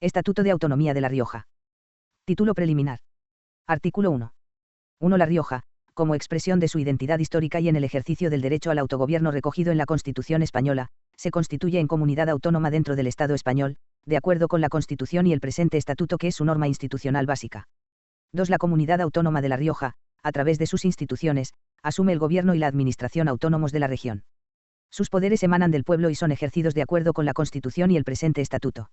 Estatuto de Autonomía de La Rioja. Título preliminar. Artículo 1. 1. La Rioja, como expresión de su identidad histórica y en el ejercicio del derecho al autogobierno recogido en la Constitución española, se constituye en comunidad autónoma dentro del Estado español, de acuerdo con la Constitución y el presente Estatuto que es su norma institucional básica. 2. La Comunidad Autónoma de La Rioja, a través de sus instituciones, asume el gobierno y la administración autónomos de la región. Sus poderes emanan del pueblo y son ejercidos de acuerdo con la Constitución y el presente Estatuto.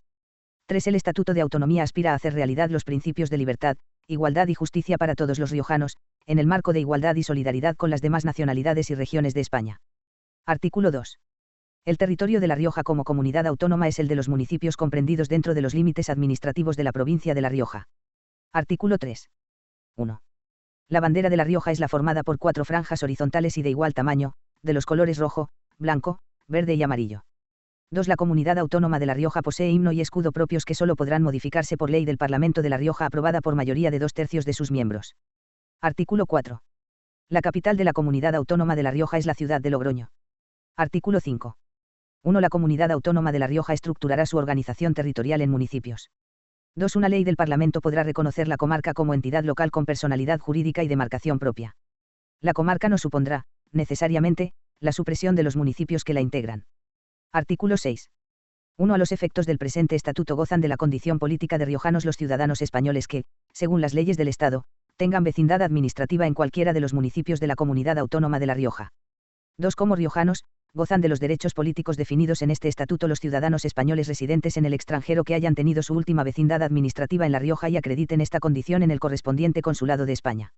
3. El Estatuto de Autonomía aspira a hacer realidad los principios de libertad, igualdad y justicia para todos los riojanos, en el marco de igualdad y solidaridad con las demás nacionalidades y regiones de España. Artículo 2. El territorio de La Rioja como comunidad autónoma es el de los municipios comprendidos dentro de los límites administrativos de la provincia de La Rioja. Artículo 3. 1. La bandera de La Rioja es la formada por 4 franjas horizontales y de igual tamaño, de los colores rojo, blanco, verde y amarillo. 2. La Comunidad Autónoma de La Rioja posee himno y escudo propios que solo podrán modificarse por ley del Parlamento de La Rioja aprobada por mayoría de 2/3 de sus miembros. Artículo 4. La capital de la Comunidad Autónoma de La Rioja es la ciudad de Logroño. Artículo 5. 1. La Comunidad Autónoma de La Rioja estructurará su organización territorial en municipios. 2. Una ley del Parlamento podrá reconocer la comarca como entidad local con personalidad jurídica y demarcación propia. La comarca no supondrá, necesariamente, la supresión de los municipios que la integran. Artículo 6. 1. A los efectos del presente Estatuto gozan de la condición política de riojanos los ciudadanos españoles que, según las leyes del Estado, tengan vecindad administrativa en cualquiera de los municipios de la Comunidad Autónoma de La Rioja. 2. Como riojanos, gozan de los derechos políticos definidos en este Estatuto los ciudadanos españoles residentes en el extranjero que hayan tenido su última vecindad administrativa en La Rioja y acrediten esta condición en el correspondiente consulado de España.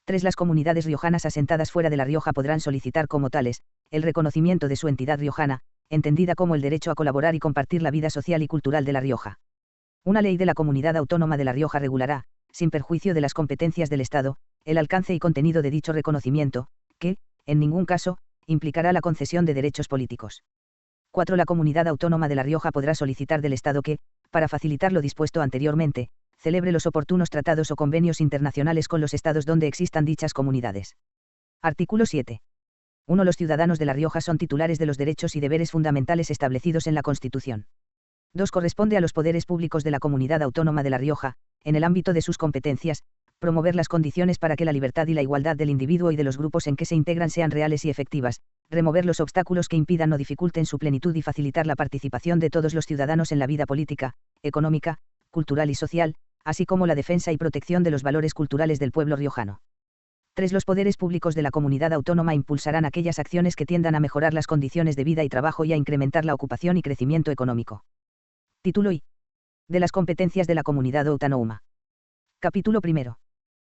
3. Las comunidades riojanas asentadas fuera de La Rioja podrán solicitar como tales, el reconocimiento de su entidad riojana, entendida como el derecho a colaborar y compartir la vida social y cultural de La Rioja. Una ley de la Comunidad Autónoma de La Rioja regulará, sin perjuicio de las competencias del Estado, el alcance y contenido de dicho reconocimiento, que, en ningún caso, implicará la concesión de derechos políticos. 4. La Comunidad Autónoma de La Rioja podrá solicitar del Estado que, para facilitar lo dispuesto anteriormente, celebre los oportunos tratados o convenios internacionales con los estados donde existan dichas comunidades. Artículo 7. 1. Los ciudadanos de La Rioja son titulares de los derechos y deberes fundamentales establecidos en la Constitución. 2. Corresponde a los poderes públicos de la Comunidad Autónoma de La Rioja, en el ámbito de sus competencias, promover las condiciones para que la libertad y la igualdad del individuo y de los grupos en que se integran sean reales y efectivas, remover los obstáculos que impidan o dificulten su plenitud y facilitar la participación de todos los ciudadanos en la vida política, económica, cultural y social, así como la defensa y protección de los valores culturales del pueblo riojano. 3. Los poderes públicos de la comunidad autónoma impulsarán aquellas acciones que tiendan a mejorar las condiciones de vida y trabajo y a incrementar la ocupación y crecimiento económico. Título I. De las competencias de la comunidad autónoma. Capítulo I.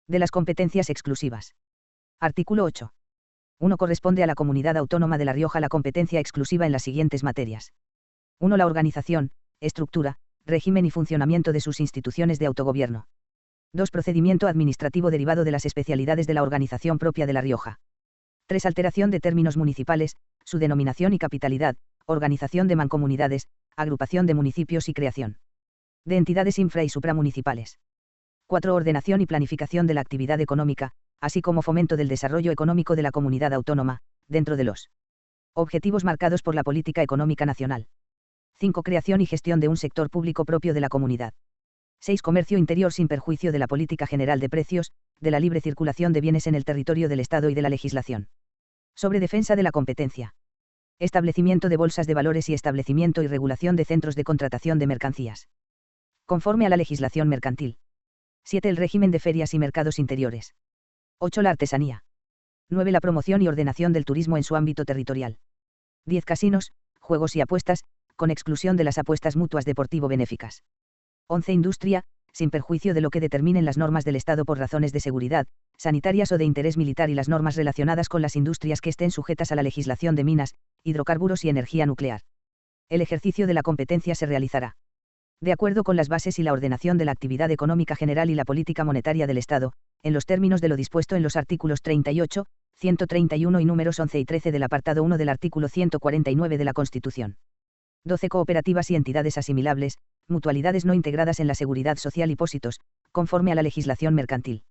De las competencias exclusivas. Artículo 8. 1. Corresponde a la Comunidad Autónoma de La Rioja la competencia exclusiva en las siguientes materias. 1. La organización, estructura, régimen y funcionamiento de sus instituciones de autogobierno. 2. Procedimiento administrativo derivado de las especialidades de la organización propia de La Rioja. 3. Alteración de términos municipales, su denominación y capitalidad, organización de mancomunidades, agrupación de municipios y creación de entidades infra y supramunicipales. 4. Ordenación y planificación de la actividad económica, así como fomento del desarrollo económico de la comunidad autónoma, dentro de los objetivos marcados por la política económica nacional. 5. Creación y gestión de un sector público propio de la comunidad. 6. Comercio interior sin perjuicio de la política general de precios, de la libre circulación de bienes en el territorio del Estado y de la legislación sobre defensa de la competencia. Establecimiento de bolsas de valores y establecimiento y regulación de centros de contratación de mercancías, conforme a la legislación mercantil. 7. El régimen de ferias y mercados interiores. 8. La artesanía. 9. La promoción y ordenación del turismo en su ámbito territorial. 10. Casinos, juegos y apuestas, con exclusión de las apuestas mutuas deportivo-benéficas. 11. Industria, sin perjuicio de lo que determinen las normas del Estado por razones de seguridad, sanitarias o de interés militar y las normas relacionadas con las industrias que estén sujetas a la legislación de minas, hidrocarburos y energía nuclear. El ejercicio de la competencia se realizará de acuerdo con las bases y la ordenación de la actividad económica general y la política monetaria del Estado, en los términos de lo dispuesto en los artículos 38, 131 y números 11 y 13 del apartado 1 del artículo 149 de la Constitución. 12. Cooperativas y entidades asimilables, mutualidades no integradas en la seguridad social y pósitos, conforme a la legislación mercantil.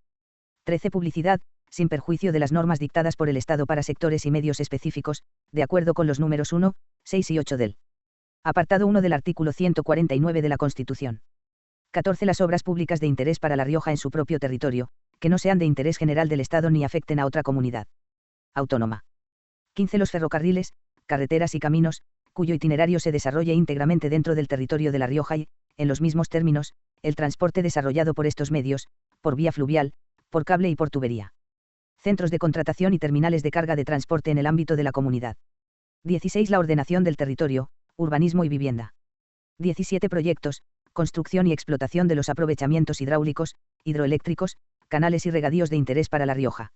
13. Publicidad, sin perjuicio de las normas dictadas por el Estado para sectores y medios específicos, de acuerdo con los números 1, 6 y 8 del apartado 1 del artículo 149 de la Constitución. 14. Las obras públicas de interés para La Rioja en su propio territorio, que no sean de interés general del Estado ni afecten a otra comunidad autónoma. 15. Los ferrocarriles, carreteras y caminos, cuyo itinerario se desarrolle íntegramente dentro del territorio de La Rioja y, en los mismos términos, el transporte desarrollado por estos medios, por vía fluvial, por cable y por tubería. Centros de contratación y terminales de carga de transporte en el ámbito de la comunidad. 16. La ordenación del territorio, urbanismo y vivienda. 17. Proyectos, construcción y explotación de los aprovechamientos hidráulicos, hidroeléctricos, canales y regadíos de interés para La Rioja.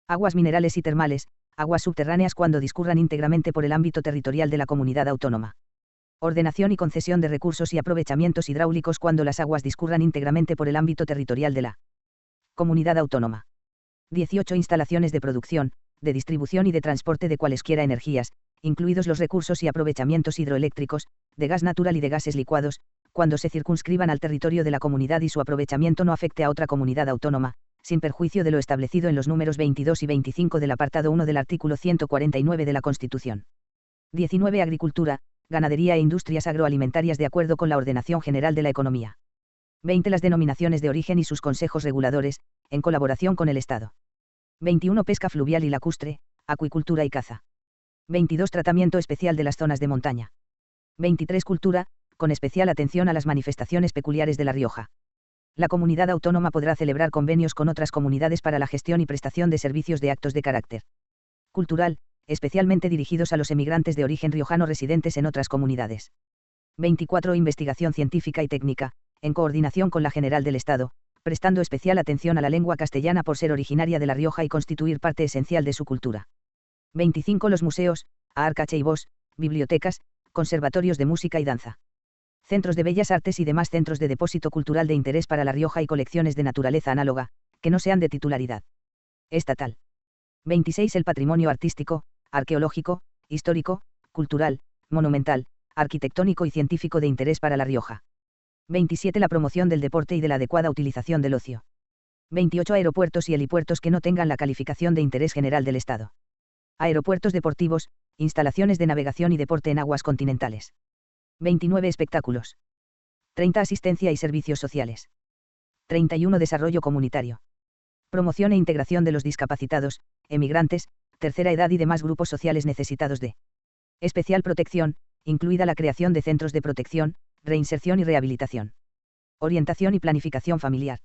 Aguas minerales y termales, aguas subterráneas cuando discurran íntegramente por el ámbito territorial de la comunidad autónoma. Ordenación y concesión de recursos y aprovechamientos hidráulicos cuando las aguas discurran íntegramente por el ámbito territorial de la comunidad autónoma. 18. Instalaciones de producción, de distribución y de transporte de cualesquiera energías, incluidos los recursos y aprovechamientos hidroeléctricos, de gas natural y de gases licuados, cuando se circunscriban al territorio de la comunidad y su aprovechamiento no afecte a otra comunidad autónoma, sin perjuicio de lo establecido en los números 22 y 25 del apartado 1 del artículo 149 de la Constitución. 19. Agricultura, ganadería e industrias agroalimentarias de acuerdo con la ordenación general de la economía. 20. Las denominaciones de origen y sus consejos reguladores, en colaboración con el Estado. 21. Pesca fluvial y lacustre, acuicultura y caza. 22. Tratamiento especial de las zonas de montaña. 23. Cultura, con especial atención a las manifestaciones peculiares de La Rioja. La comunidad autónoma podrá celebrar convenios con otras comunidades para la gestión y prestación de servicios de actos de carácter cultural, especialmente dirigidos a los emigrantes de origen riojano residentes en otras comunidades. 24. Investigación científica y técnica, en coordinación con la General del Estado, prestando especial atención a la lengua castellana por ser originaria de La Rioja y constituir parte esencial de su cultura. 25. Los museos, Arcache y Bos, bibliotecas, conservatorios de música y danza. Centros de bellas artes y demás centros de depósito cultural de interés para La Rioja y colecciones de naturaleza análoga, que no sean de titularidad estatal. 26. El patrimonio artístico, arqueológico, histórico, cultural, monumental, arquitectónico y científico de interés para La Rioja. 27. La promoción del deporte y de la adecuada utilización del ocio. 28. Aeropuertos y helipuertos que no tengan la calificación de interés general del Estado. Aeropuertos deportivos, instalaciones de navegación y deporte en aguas continentales. 29. Espectáculos. 30. Asistencia y servicios sociales. 31. Desarrollo comunitario. Promoción e integración de los discapacitados, emigrantes, tercera edad y demás grupos sociales necesitados de especial protección, incluida la creación de centros de protección, reinserción y rehabilitación. Orientación y planificación familiar.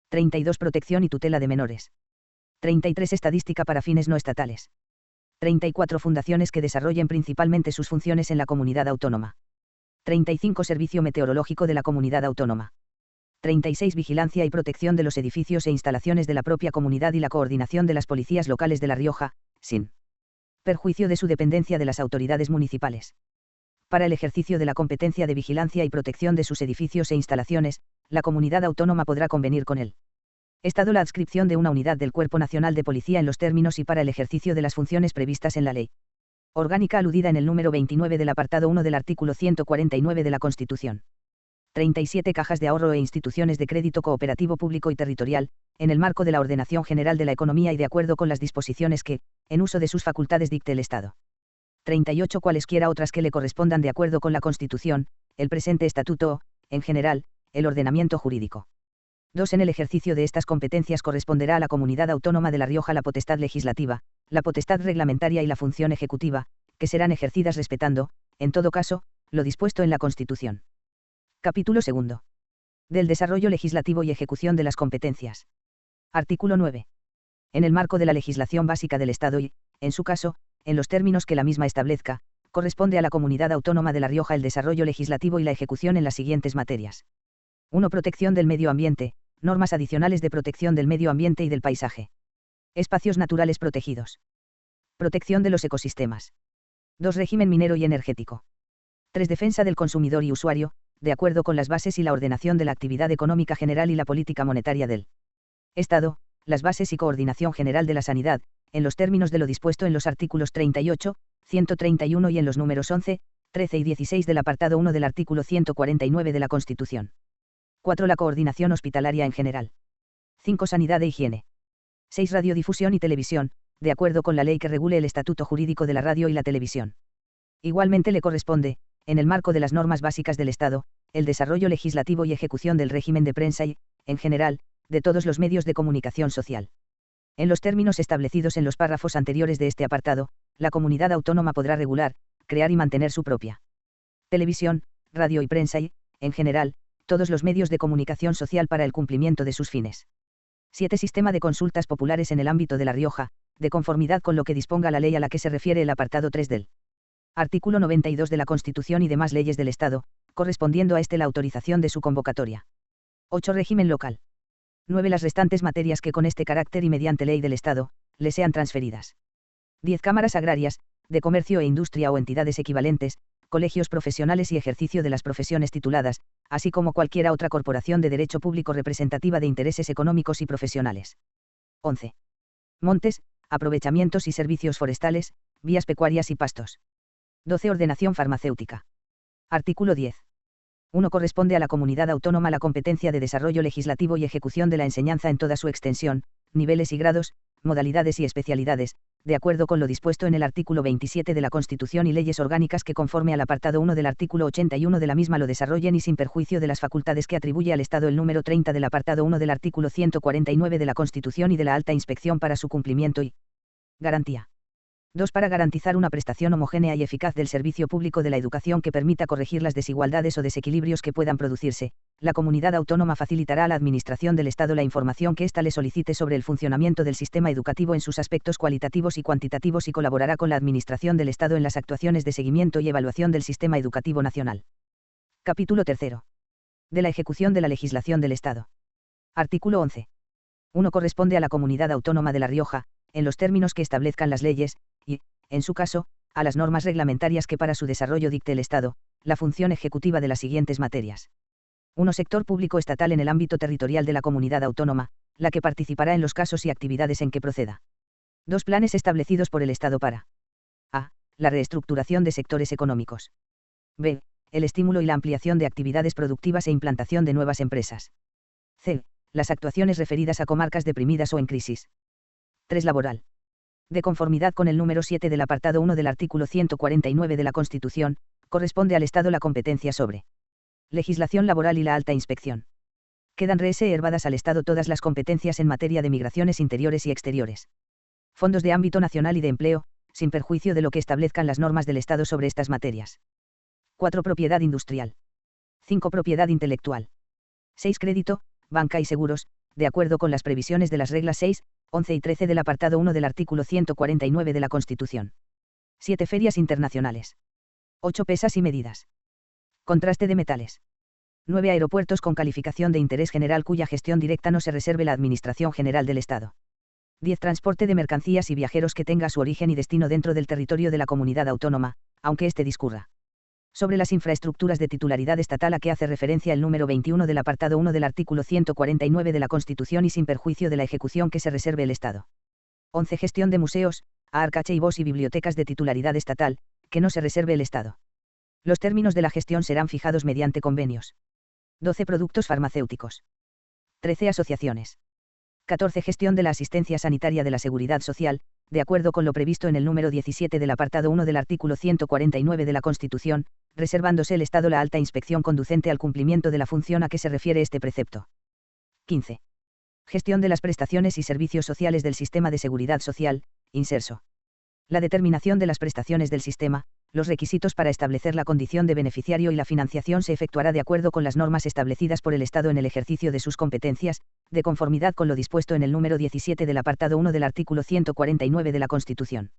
32. Protección y tutela de menores. 33. Estadística para fines no estatales. 34. Fundaciones que desarrollen principalmente sus funciones en la comunidad autónoma. 35. Servicio meteorológico de la comunidad autónoma. 36. Vigilancia y protección de los edificios e instalaciones de la propia comunidad y la coordinación de las policías locales de La Rioja, sin perjuicio de su dependencia de las autoridades municipales. Para el ejercicio de la competencia de vigilancia y protección de sus edificios e instalaciones, la comunidad autónoma podrá convenir con él Estado la adscripción de una unidad del Cuerpo Nacional de Policía en los términos y para el ejercicio de las funciones previstas en la ley orgánica aludida en el número 29 del apartado 1 del artículo 149 de la Constitución. 37. Cajas de ahorro e instituciones de crédito cooperativo público y territorial, en el marco de la ordenación general de la economía y de acuerdo con las disposiciones que, en uso de sus facultades, dicte el Estado. 38. Cualesquiera otras que le correspondan de acuerdo con la Constitución, el presente estatuto o, en general, el ordenamiento jurídico. 2. En el ejercicio de estas competencias corresponderá a la Comunidad Autónoma de La Rioja la potestad legislativa, la potestad reglamentaria y la función ejecutiva, que serán ejercidas respetando, en todo caso, lo dispuesto en la Constitución. Capítulo 2. Del desarrollo legislativo y ejecución de las competencias. Artículo 9. En el marco de la legislación básica del Estado y, en su caso, en los términos que la misma establezca, corresponde a la Comunidad Autónoma de La Rioja el desarrollo legislativo y la ejecución en las siguientes materias. 1. Protección del medio ambiente, normas adicionales de protección del medio ambiente y del paisaje. Espacios naturales protegidos. Protección de los ecosistemas. 2. Régimen minero y energético. 3. Defensa del consumidor y usuario, de acuerdo con las bases y la ordenación de la actividad económica general y la política monetaria del Estado, las bases y coordinación general de la sanidad, en los términos de lo dispuesto en los artículos 38, 131 y en los números 11, 13 y 16 del apartado 1 del artículo 149 de la Constitución. 4. La coordinación hospitalaria en general. 5. Sanidad e higiene. 6. Radiodifusión y televisión, de acuerdo con la ley que regule el estatuto jurídico de la radio y la televisión. Igualmente le corresponde, en el marco de las normas básicas del Estado, el desarrollo legislativo y ejecución del régimen de prensa y, en general, de todos los medios de comunicación social. En los términos establecidos en los párrafos anteriores de este apartado, la comunidad autónoma podrá regular, crear y mantener su propia televisión, radio y prensa y, en general, todos los medios de comunicación social para el cumplimiento de sus fines. 7. Sistema de consultas populares en el ámbito de La Rioja, de conformidad con lo que disponga la ley a la que se refiere el apartado 3 del artículo 92 de la Constitución y demás leyes del Estado, correspondiendo a este la autorización de su convocatoria. 8. Régimen local. 9. Las restantes materias que con este carácter y mediante ley del Estado, le sean transferidas. 10. Cámaras agrarias, de comercio e industria o entidades equivalentes, colegios profesionales y ejercicio de las profesiones tituladas, así como cualquiera otra corporación de derecho público representativa de intereses económicos y profesionales. 11. Montes, aprovechamientos y servicios forestales, vías pecuarias y pastos. 12. Ordenación farmacéutica. Artículo 10. 1. Corresponde a la comunidad autónoma la competencia de desarrollo legislativo y ejecución de la enseñanza en toda su extensión, niveles y grados, modalidades y especialidades, de acuerdo con lo dispuesto en el artículo 27 de la Constitución y leyes orgánicas que conforme al apartado 1 del artículo 81 de la misma lo desarrollen y sin perjuicio de las facultades que atribuye al Estado el número 30 del apartado 1 del artículo 149 de la Constitución y de la alta inspección para su cumplimiento y garantía. 2. Para garantizar una prestación homogénea y eficaz del servicio público de la educación que permita corregir las desigualdades o desequilibrios que puedan producirse, la comunidad autónoma facilitará a la Administración del Estado la información que ésta le solicite sobre el funcionamiento del sistema educativo en sus aspectos cualitativos y cuantitativos y colaborará con la Administración del Estado en las actuaciones de seguimiento y evaluación del sistema educativo nacional. Capítulo 3. De la ejecución de la legislación del Estado. Artículo 11. 1. Corresponde a la comunidad autónoma de La Rioja, en los términos que establezcan las leyes, y, en su caso, a las normas reglamentarias que para su desarrollo dicte el Estado, la función ejecutiva de las siguientes materias. 1. Sector público estatal en el ámbito territorial de la comunidad autónoma, la que participará en los casos y actividades en que proceda. 2. Planes establecidos por el Estado para a. La reestructuración de sectores económicos. b. El estímulo y la ampliación de actividades productivas e implantación de nuevas empresas. c. Las actuaciones referidas a comarcas deprimidas o en crisis. 3. Laboral. De conformidad con el número 7 del apartado 1 del artículo 149 de la Constitución, corresponde al Estado la competencia sobre legislación laboral y la alta inspección. Quedan reservadas al Estado todas las competencias en materia de migraciones interiores y exteriores. Fondos de ámbito nacional y de empleo, sin perjuicio de lo que establezcan las normas del Estado sobre estas materias. 4. Propiedad industrial. 5. Propiedad intelectual. 6. Crédito, banca y seguros, de acuerdo con las previsiones de las reglas 6, 11 y 13 del apartado 1 del artículo 149 de la Constitución. 7. Ferias internacionales. 8. Pesas y medidas. Contraste de metales. 9. Aeropuertos con calificación de interés general cuya gestión directa no se reserve la Administración General del Estado. 10. Transporte de mercancías y viajeros que tenga su origen y destino dentro del territorio de la comunidad autónoma, aunque éste discurra sobre las infraestructuras de titularidad estatal a que hace referencia el número 21 del apartado 1 del artículo 149 de la Constitución y sin perjuicio de la ejecución que se reserve el Estado. 11. Gestión de museos, archivos y bibliotecas de titularidad estatal, que no se reserve el Estado. Los términos de la gestión serán fijados mediante convenios. 12. Productos farmacéuticos. 13. Asociaciones. 14. Gestión de la asistencia sanitaria de la Seguridad Social, de acuerdo con lo previsto en el número 17 del apartado 1 del artículo 149 de la Constitución, reservándose el Estado la alta inspección conducente al cumplimiento de la función a que se refiere este precepto. 15. Gestión de las prestaciones y servicios sociales del Sistema de Seguridad Social, inserso. La determinación de las prestaciones del sistema, los requisitos para establecer la condición de beneficiario y la financiación se efectuará de acuerdo con las normas establecidas por el Estado en el ejercicio de sus competencias, de conformidad con lo dispuesto en el número 17 del apartado 1 del artículo 149 de la Constitución.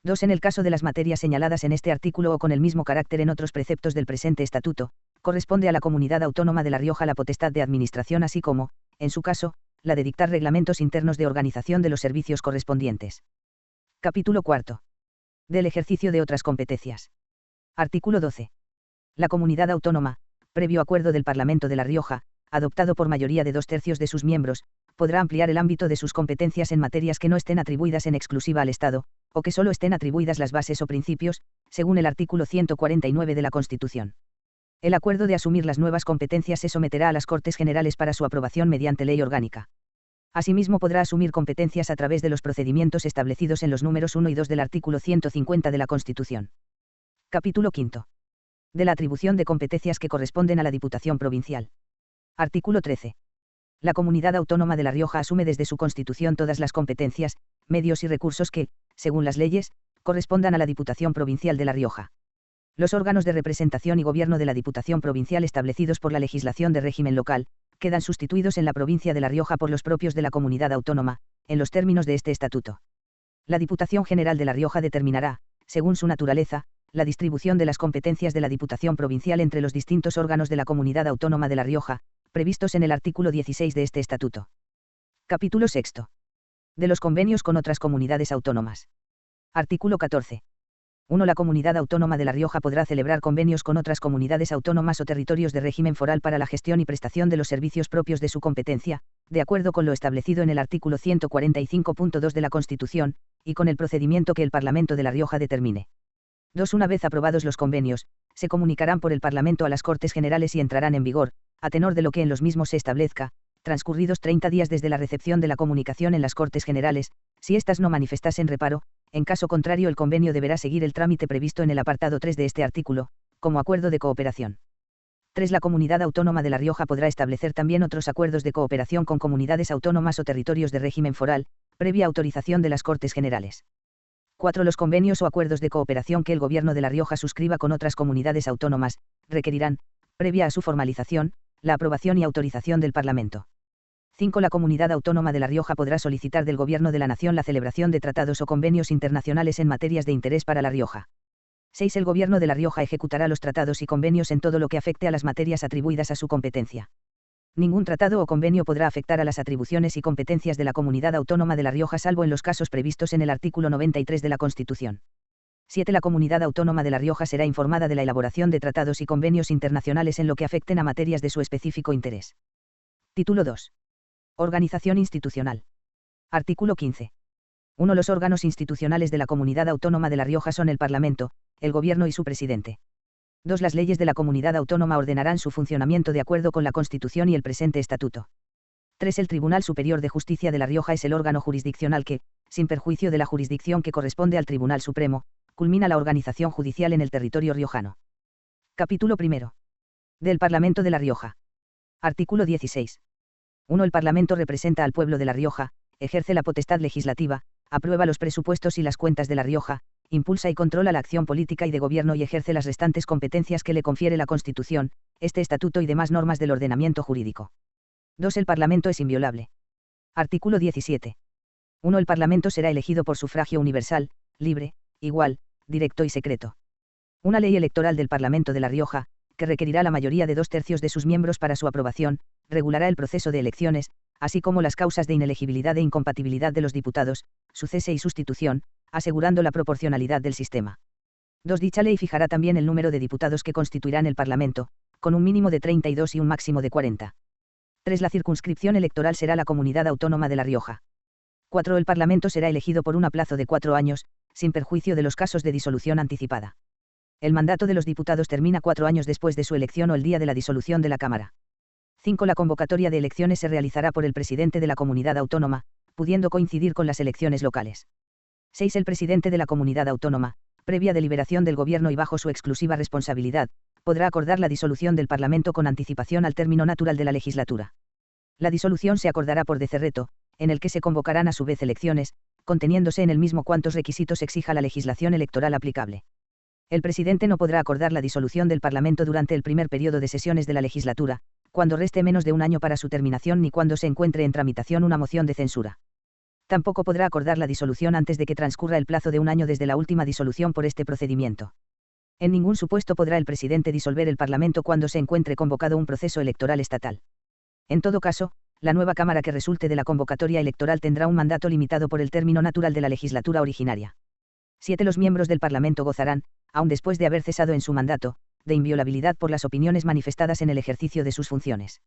2. En el caso de las materias señaladas en este artículo o con el mismo carácter en otros preceptos del presente estatuto, corresponde a la comunidad autónoma de La Rioja la potestad de administración así como, en su caso, la de dictar reglamentos internos de organización de los servicios correspondientes. Capítulo 4. Del ejercicio de otras competencias. Artículo 12. La comunidad autónoma, previo acuerdo del Parlamento de La Rioja, adoptado por mayoría de 2/3 de sus miembros, podrá ampliar el ámbito de sus competencias en materias que no estén atribuidas en exclusiva al Estado, o que solo estén atribuidas las bases o principios, según el artículo 149 de la Constitución. El acuerdo de asumir las nuevas competencias se someterá a las Cortes Generales para su aprobación mediante ley orgánica. Asimismo podrá asumir competencias a través de los procedimientos establecidos en los números 1 y 2 del artículo 150 de la Constitución. Capítulo 5. de la atribución de competencias que corresponden a la Diputación Provincial. Artículo 13. La Comunidad Autónoma de La Rioja asume desde su constitución todas las competencias, medios y recursos que, según las leyes, correspondan a la Diputación Provincial de La Rioja. Los órganos de representación y gobierno de la Diputación Provincial establecidos por la legislación de régimen local, quedan sustituidos en la provincia de La Rioja por los propios de la Comunidad Autónoma, en los términos de este estatuto. La Diputación General de La Rioja determinará, según su naturaleza, la distribución de las competencias de la Diputación Provincial entre los distintos órganos de la Comunidad Autónoma de La Rioja, previstos en el artículo 16 de este estatuto. Capítulo 6. De los convenios con otras comunidades autónomas. Artículo 14. 1. La Comunidad Autónoma de La Rioja podrá celebrar convenios con otras comunidades autónomas o territorios de régimen foral para la gestión y prestación de los servicios propios de su competencia, de acuerdo con lo establecido en el artículo 145.2 de la Constitución, y con el procedimiento que el Parlamento de La Rioja determine. 2. Una vez aprobados los convenios, se comunicarán por el Parlamento a las Cortes Generales y entrarán en vigor, a tenor de lo que en los mismos se establezca, transcurridos 30 días desde la recepción de la comunicación en las Cortes Generales, si éstas no manifestasen reparo. En caso contrario, el convenio deberá seguir el trámite previsto en el apartado 3 de este artículo, como acuerdo de cooperación. 3. La Comunidad Autónoma de La Rioja podrá establecer también otros acuerdos de cooperación con comunidades autónomas o territorios de régimen foral, previa autorización de las Cortes Generales. 4. Los convenios o acuerdos de cooperación que el Gobierno de La Rioja suscriba con otras comunidades autónomas, requerirán, previa a su formalización, la aprobación y autorización del Parlamento. 5. La Comunidad Autónoma de La Rioja podrá solicitar del Gobierno de la Nación la celebración de tratados o convenios internacionales en materias de interés para La Rioja. 6. El Gobierno de La Rioja ejecutará los tratados y convenios en todo lo que afecte a las materias atribuidas a su competencia. Ningún tratado o convenio podrá afectar a las atribuciones y competencias de la Comunidad Autónoma de La Rioja salvo en los casos previstos en el artículo 93 de la Constitución. 7. La Comunidad Autónoma de La Rioja será informada de la elaboración de tratados y convenios internacionales en lo que afecten a materias de su específico interés. Título 2. Organización institucional. Artículo 15. 1. Los órganos institucionales de la Comunidad Autónoma de La Rioja son el Parlamento, el Gobierno y su presidente. 2. Las leyes de la Comunidad Autónoma ordenarán su funcionamiento de acuerdo con la Constitución y el presente estatuto. 3. El Tribunal Superior de Justicia de La Rioja es el órgano jurisdiccional que, sin perjuicio de la jurisdicción que corresponde al Tribunal Supremo, culmina la organización judicial en el territorio riojano. Capítulo 1. Del Parlamento de La Rioja. Artículo 16. 1. El Parlamento representa al pueblo de La Rioja, ejerce la potestad legislativa, aprueba los presupuestos y las cuentas de La Rioja, impulsa y controla la acción política y de gobierno y ejerce las restantes competencias que le confiere la Constitución, este estatuto y demás normas del ordenamiento jurídico. 2. El Parlamento es inviolable. Artículo 17. 1. El Parlamento será elegido por sufragio universal, libre, igual, directo y secreto. Una ley electoral del Parlamento de La Rioja, que requerirá la mayoría de 2/3 de sus miembros para su aprobación, regulará el proceso de elecciones, así como las causas de inelegibilidad e incompatibilidad de los diputados, su cese y sustitución, asegurando la proporcionalidad del sistema. 2. Dicha ley fijará también el número de diputados que constituirán el Parlamento, con un mínimo de 32 y un máximo de 40. 3. La circunscripción electoral será la Comunidad Autónoma de La Rioja. 4. El Parlamento será elegido por un plazo de 4 años, sin perjuicio de los casos de disolución anticipada. El mandato de los diputados termina 4 años después de su elección o el día de la disolución de la Cámara. 5. La convocatoria de elecciones se realizará por el presidente de la Comunidad Autónoma, pudiendo coincidir con las elecciones locales. 6. El presidente de la Comunidad Autónoma, previa deliberación del Gobierno y bajo su exclusiva responsabilidad, podrá acordar la disolución del Parlamento con anticipación al término natural de la legislatura. La disolución se acordará por decreto, en el que se convocarán a su vez elecciones, conteniéndose en el mismo cuantos requisitos exija la legislación electoral aplicable. El presidente no podrá acordar la disolución del Parlamento durante el primer periodo de sesiones de la legislatura, cuando reste menos de un año para su terminación ni cuando se encuentre en tramitación una moción de censura. Tampoco podrá acordar la disolución antes de que transcurra el plazo de un año desde la última disolución por este procedimiento. En ningún supuesto podrá el presidente disolver el Parlamento cuando se encuentre convocado un proceso electoral estatal. En todo caso, la nueva Cámara que resulte de la convocatoria electoral tendrá un mandato limitado por el término natural de la legislatura originaria. 7. Los miembros del Parlamento gozarán, aun después de haber cesado en su mandato, de inviolabilidad por las opiniones manifestadas en el ejercicio de sus funciones.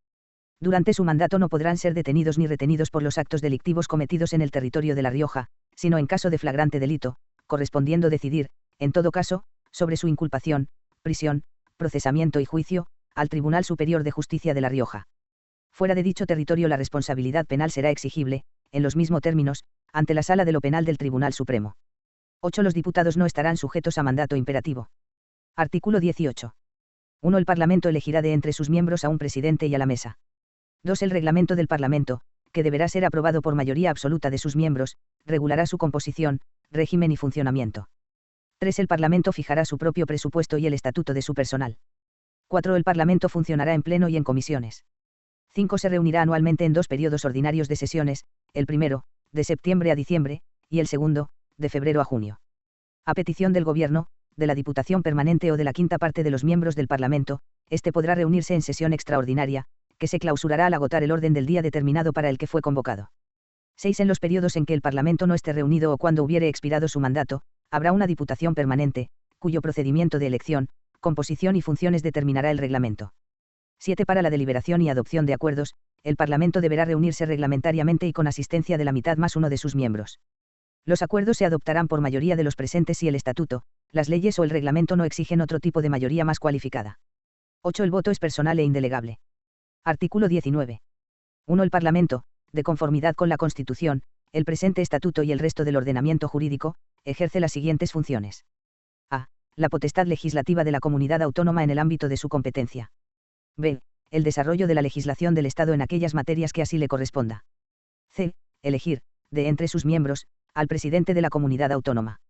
Durante su mandato no podrán ser detenidos ni retenidos por los actos delictivos cometidos en el territorio de La Rioja, sino en caso de flagrante delito, correspondiendo decidir, en todo caso, sobre su inculpación, prisión, procesamiento y juicio, al Tribunal Superior de Justicia de La Rioja. Fuera de dicho territorio la responsabilidad penal será exigible, en los mismos términos, ante la Sala de lo Penal del Tribunal Supremo. 8. Los diputados no estarán sujetos a mandato imperativo. Artículo 18. 1. El Parlamento elegirá de entre sus miembros a un presidente y a la mesa. 2. El reglamento del Parlamento, que deberá ser aprobado por mayoría absoluta de sus miembros, regulará su composición, régimen y funcionamiento. 3. El Parlamento fijará su propio presupuesto y el estatuto de su personal. 4. El Parlamento funcionará en pleno y en comisiones. 5. Se reunirá anualmente en 2 periodos ordinarios de sesiones, el primero, de septiembre a diciembre, y el segundo, de febrero a junio. A petición del Gobierno, de la Diputación Permanente o de la quinta parte de los miembros del Parlamento, este podrá reunirse en sesión extraordinaria, que se clausurará al agotar el orden del día determinado para el que fue convocado. 6. En los periodos en que el Parlamento no esté reunido o cuando hubiere expirado su mandato, habrá una Diputación Permanente, cuyo procedimiento de elección, composición y funciones determinará el reglamento. 7. Para la deliberación y adopción de acuerdos, el Parlamento deberá reunirse reglamentariamente y con asistencia de la mitad más uno de sus miembros. Los acuerdos se adoptarán por mayoría de los presentes si el estatuto, las leyes o el reglamento no exigen otro tipo de mayoría más cualificada. 8. El voto es personal e indelegable. Artículo 19. 1. El Parlamento, de conformidad con la Constitución, el presente estatuto y el resto del ordenamiento jurídico, ejerce las siguientes funciones. A. La potestad legislativa de la comunidad autónoma en el ámbito de su competencia. B. El desarrollo de la legislación del Estado en aquellas materias que así le corresponda. C. Elegir, de entre sus miembros, al presidente de la comunidad autónoma.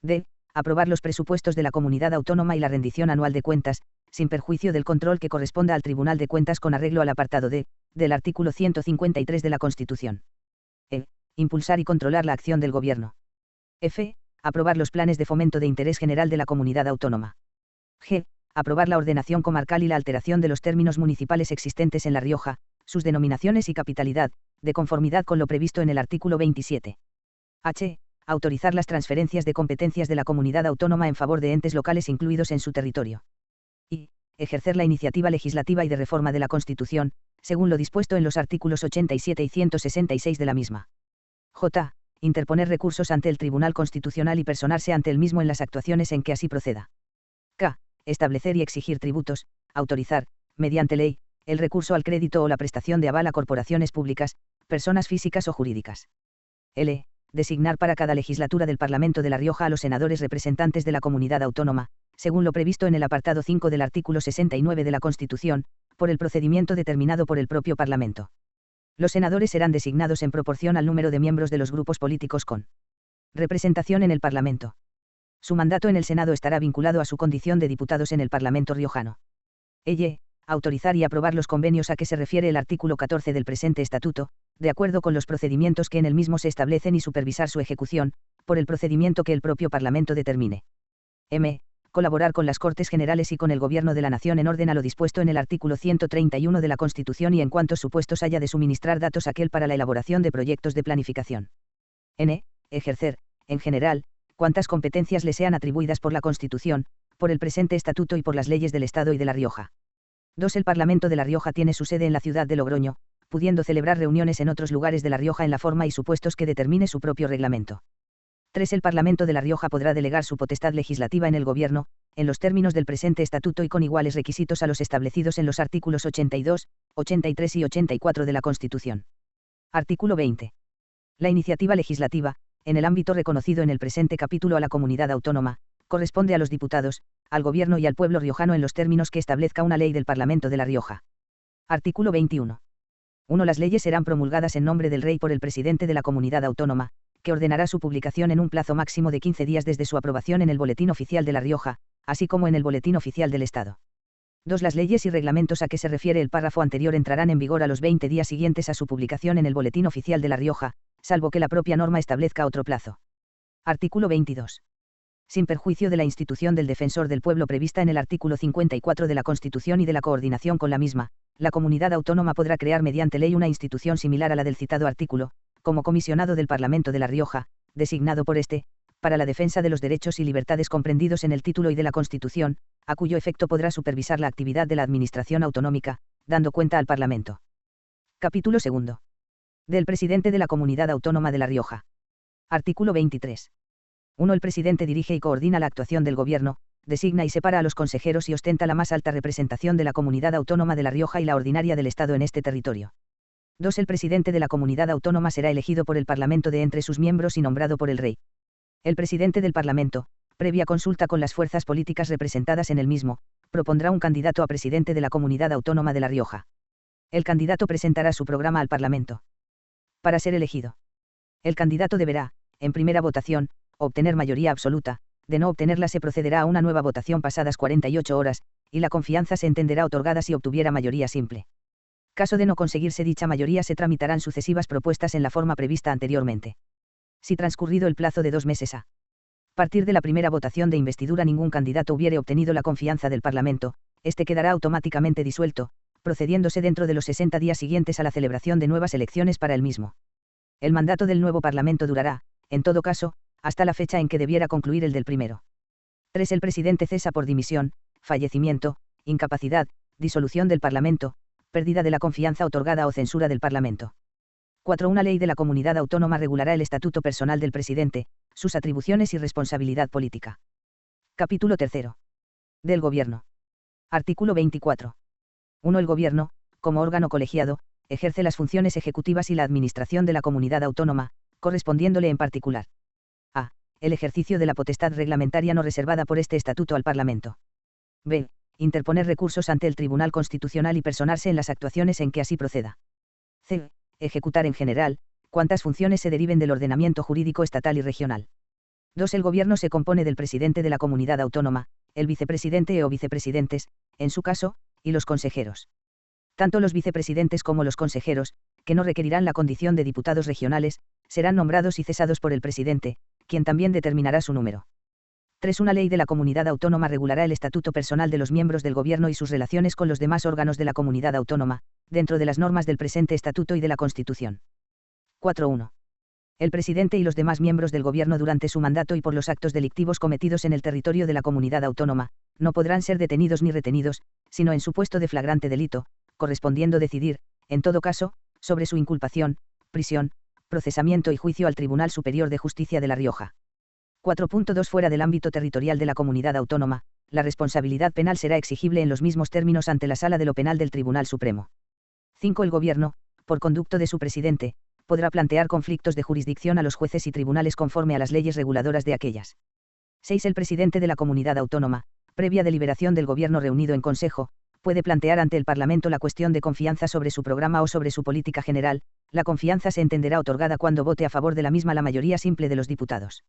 D. Aprobar los presupuestos de la comunidad autónoma y la rendición anual de cuentas, sin perjuicio del control que corresponda al Tribunal de Cuentas con arreglo al apartado D, del artículo 153 de la Constitución. E. Impulsar y controlar la acción del Gobierno. F. Aprobar los planes de fomento de interés general de la comunidad autónoma. G. Aprobar la ordenación comarcal y la alteración de los términos municipales existentes en La Rioja, sus denominaciones y capitalidad, de conformidad con lo previsto en el artículo 27. H. Autorizar las transferencias de competencias de la comunidad autónoma en favor de entes locales incluidos en su territorio. I. Ejercer la iniciativa legislativa y de reforma de la Constitución, según lo dispuesto en los artículos 87 y 166 de la misma. J. Interponer recursos ante el Tribunal Constitucional y personarse ante el mismo en las actuaciones en que así proceda. K. Establecer y exigir tributos, autorizar, mediante ley, el recurso al crédito o la prestación de aval a corporaciones públicas, personas físicas o jurídicas. L. Designar para cada legislatura del Parlamento de La Rioja a los senadores representantes de la comunidad autónoma, según lo previsto en el apartado 5 del artículo 69 de la Constitución, por el procedimiento determinado por el propio Parlamento. Los senadores serán designados en proporción al número de miembros de los grupos políticos con representación en el Parlamento. Su mandato en el Senado estará vinculado a su condición de diputados en el Parlamento riojano. E. Autorizar y aprobar los convenios a que se refiere el artículo 14 del presente estatuto, de acuerdo con los procedimientos que en el mismo se establecen y supervisar su ejecución, por el procedimiento que el propio Parlamento determine. M. Colaborar con las Cortes Generales y con el Gobierno de la Nación en orden a lo dispuesto en el artículo 131 de la Constitución y en cuantos supuestos haya de suministrar datos aquel para la elaboración de proyectos de planificación. N. Ejercer, en general, cuantas competencias le sean atribuidas por la Constitución, por el presente estatuto y por las leyes del Estado y de La Rioja. 2. El Parlamento de La Rioja tiene su sede en la ciudad de Logroño, pudiendo celebrar reuniones en otros lugares de La Rioja en la forma y supuestos que determine su propio reglamento. 3. El Parlamento de La Rioja podrá delegar su potestad legislativa en el Gobierno, en los términos del presente estatuto y con iguales requisitos a los establecidos en los artículos 82, 83 y 84 de la Constitución. Artículo 20. La iniciativa legislativa, en el ámbito reconocido en el presente capítulo a la comunidad autónoma, corresponde a los diputados, al Gobierno y al pueblo riojano en los términos que establezca una ley del Parlamento de La Rioja. Artículo 21. 1. Las leyes serán promulgadas en nombre del Rey por el presidente de la comunidad autónoma, que ordenará su publicación en un plazo máximo de 15 días desde su aprobación en el Boletín Oficial de La Rioja, así como en el Boletín Oficial del Estado. 2. Las leyes y reglamentos a que se refiere el párrafo anterior entrarán en vigor a los 20 días siguientes a su publicación en el Boletín Oficial de La Rioja, salvo que la propia norma establezca otro plazo. Artículo 22. Sin perjuicio de la institución del Defensor del Pueblo prevista en el artículo 54 de la Constitución y de la coordinación con la misma, la comunidad autónoma podrá crear mediante ley una institución similar a la del citado artículo, como comisionado del Parlamento de La Rioja, designado por este, para la defensa de los derechos y libertades comprendidos en el título y de la Constitución, a cuyo efecto podrá supervisar la actividad de la Administración autonómica, dando cuenta al Parlamento. Capítulo 2. Del presidente de la Comunidad Autónoma de La Rioja. Artículo 23. 1. El presidente dirige y coordina la actuación del Gobierno, designa y separa a los consejeros y ostenta la más alta representación de la Comunidad Autónoma de La Rioja y la ordinaria del Estado en este territorio. 2. El presidente de la Comunidad Autónoma será elegido por el Parlamento de entre sus miembros y nombrado por el Rey. El presidente del Parlamento, previa consulta con las fuerzas políticas representadas en el mismo, propondrá un candidato a presidente de la Comunidad Autónoma de La Rioja. El candidato presentará su programa al Parlamento. Para ser elegido, el candidato deberá, en primera votación, obtener mayoría absoluta. De no obtenerla se procederá a una nueva votación pasadas 48 horas, y la confianza se entenderá otorgada si obtuviera mayoría simple. Caso de no conseguirse dicha mayoría se tramitarán sucesivas propuestas en la forma prevista anteriormente. Si transcurrido el plazo de 2 meses a partir de la primera votación de investidura ningún candidato hubiere obtenido la confianza del Parlamento, este quedará automáticamente disuelto, procediéndose dentro de los 60 días siguientes a la celebración de nuevas elecciones para el mismo. El mandato del nuevo Parlamento durará, en todo caso, hasta la fecha en que debiera concluir el del primero. 3. El presidente cesa por dimisión, fallecimiento, incapacidad, disolución del Parlamento, pérdida de la confianza otorgada o censura del Parlamento. 4. Una ley de la comunidad autónoma regulará el estatuto personal del presidente, sus atribuciones y responsabilidad política. Capítulo 3. Del Gobierno. Artículo 24. 1. El Gobierno, como órgano colegiado, ejerce las funciones ejecutivas y la administración de la comunidad autónoma, correspondiéndole en particular a. El ejercicio de la potestad reglamentaria no reservada por este estatuto al Parlamento. b. Interponer recursos ante el Tribunal Constitucional y personarse en las actuaciones en que así proceda. c. Ejecutar en general, cuantas funciones se deriven del ordenamiento jurídico estatal y regional. 2. El Gobierno se compone del presidente de la comunidad autónoma, el vicepresidente o vicepresidentes, en su caso, y los consejeros. Tanto los vicepresidentes como los consejeros, que no requerirán la condición de diputados regionales, serán nombrados y cesados por el presidente, quien también determinará su número. 3. Una ley de la comunidad autónoma regulará el estatuto personal de los miembros del Gobierno y sus relaciones con los demás órganos de la comunidad autónoma, dentro de las normas del presente estatuto y de la Constitución. 4.1. El presidente y los demás miembros del Gobierno durante su mandato y por los actos delictivos cometidos en el territorio de la comunidad autónoma, no podrán ser detenidos ni retenidos, sino en supuesto de flagrante delito, correspondiendo decidir, en todo caso, sobre su inculpación, prisión, procesamiento y juicio al Tribunal Superior de Justicia de La Rioja. 4.2. Fuera del ámbito territorial de la comunidad autónoma, la responsabilidad penal será exigible en los mismos términos ante la Sala de lo Penal del Tribunal Supremo. 5. El Gobierno, por conducto de su presidente, podrá plantear conflictos de jurisdicción a los jueces y tribunales conforme a las leyes reguladoras de aquellas. 6. El presidente de la comunidad autónoma, previa deliberación del Gobierno reunido en Consejo, puede plantear ante el Parlamento la cuestión de confianza sobre su programa o sobre su política general. La confianza se entenderá otorgada cuando vote a favor de la misma la mayoría simple de los diputados.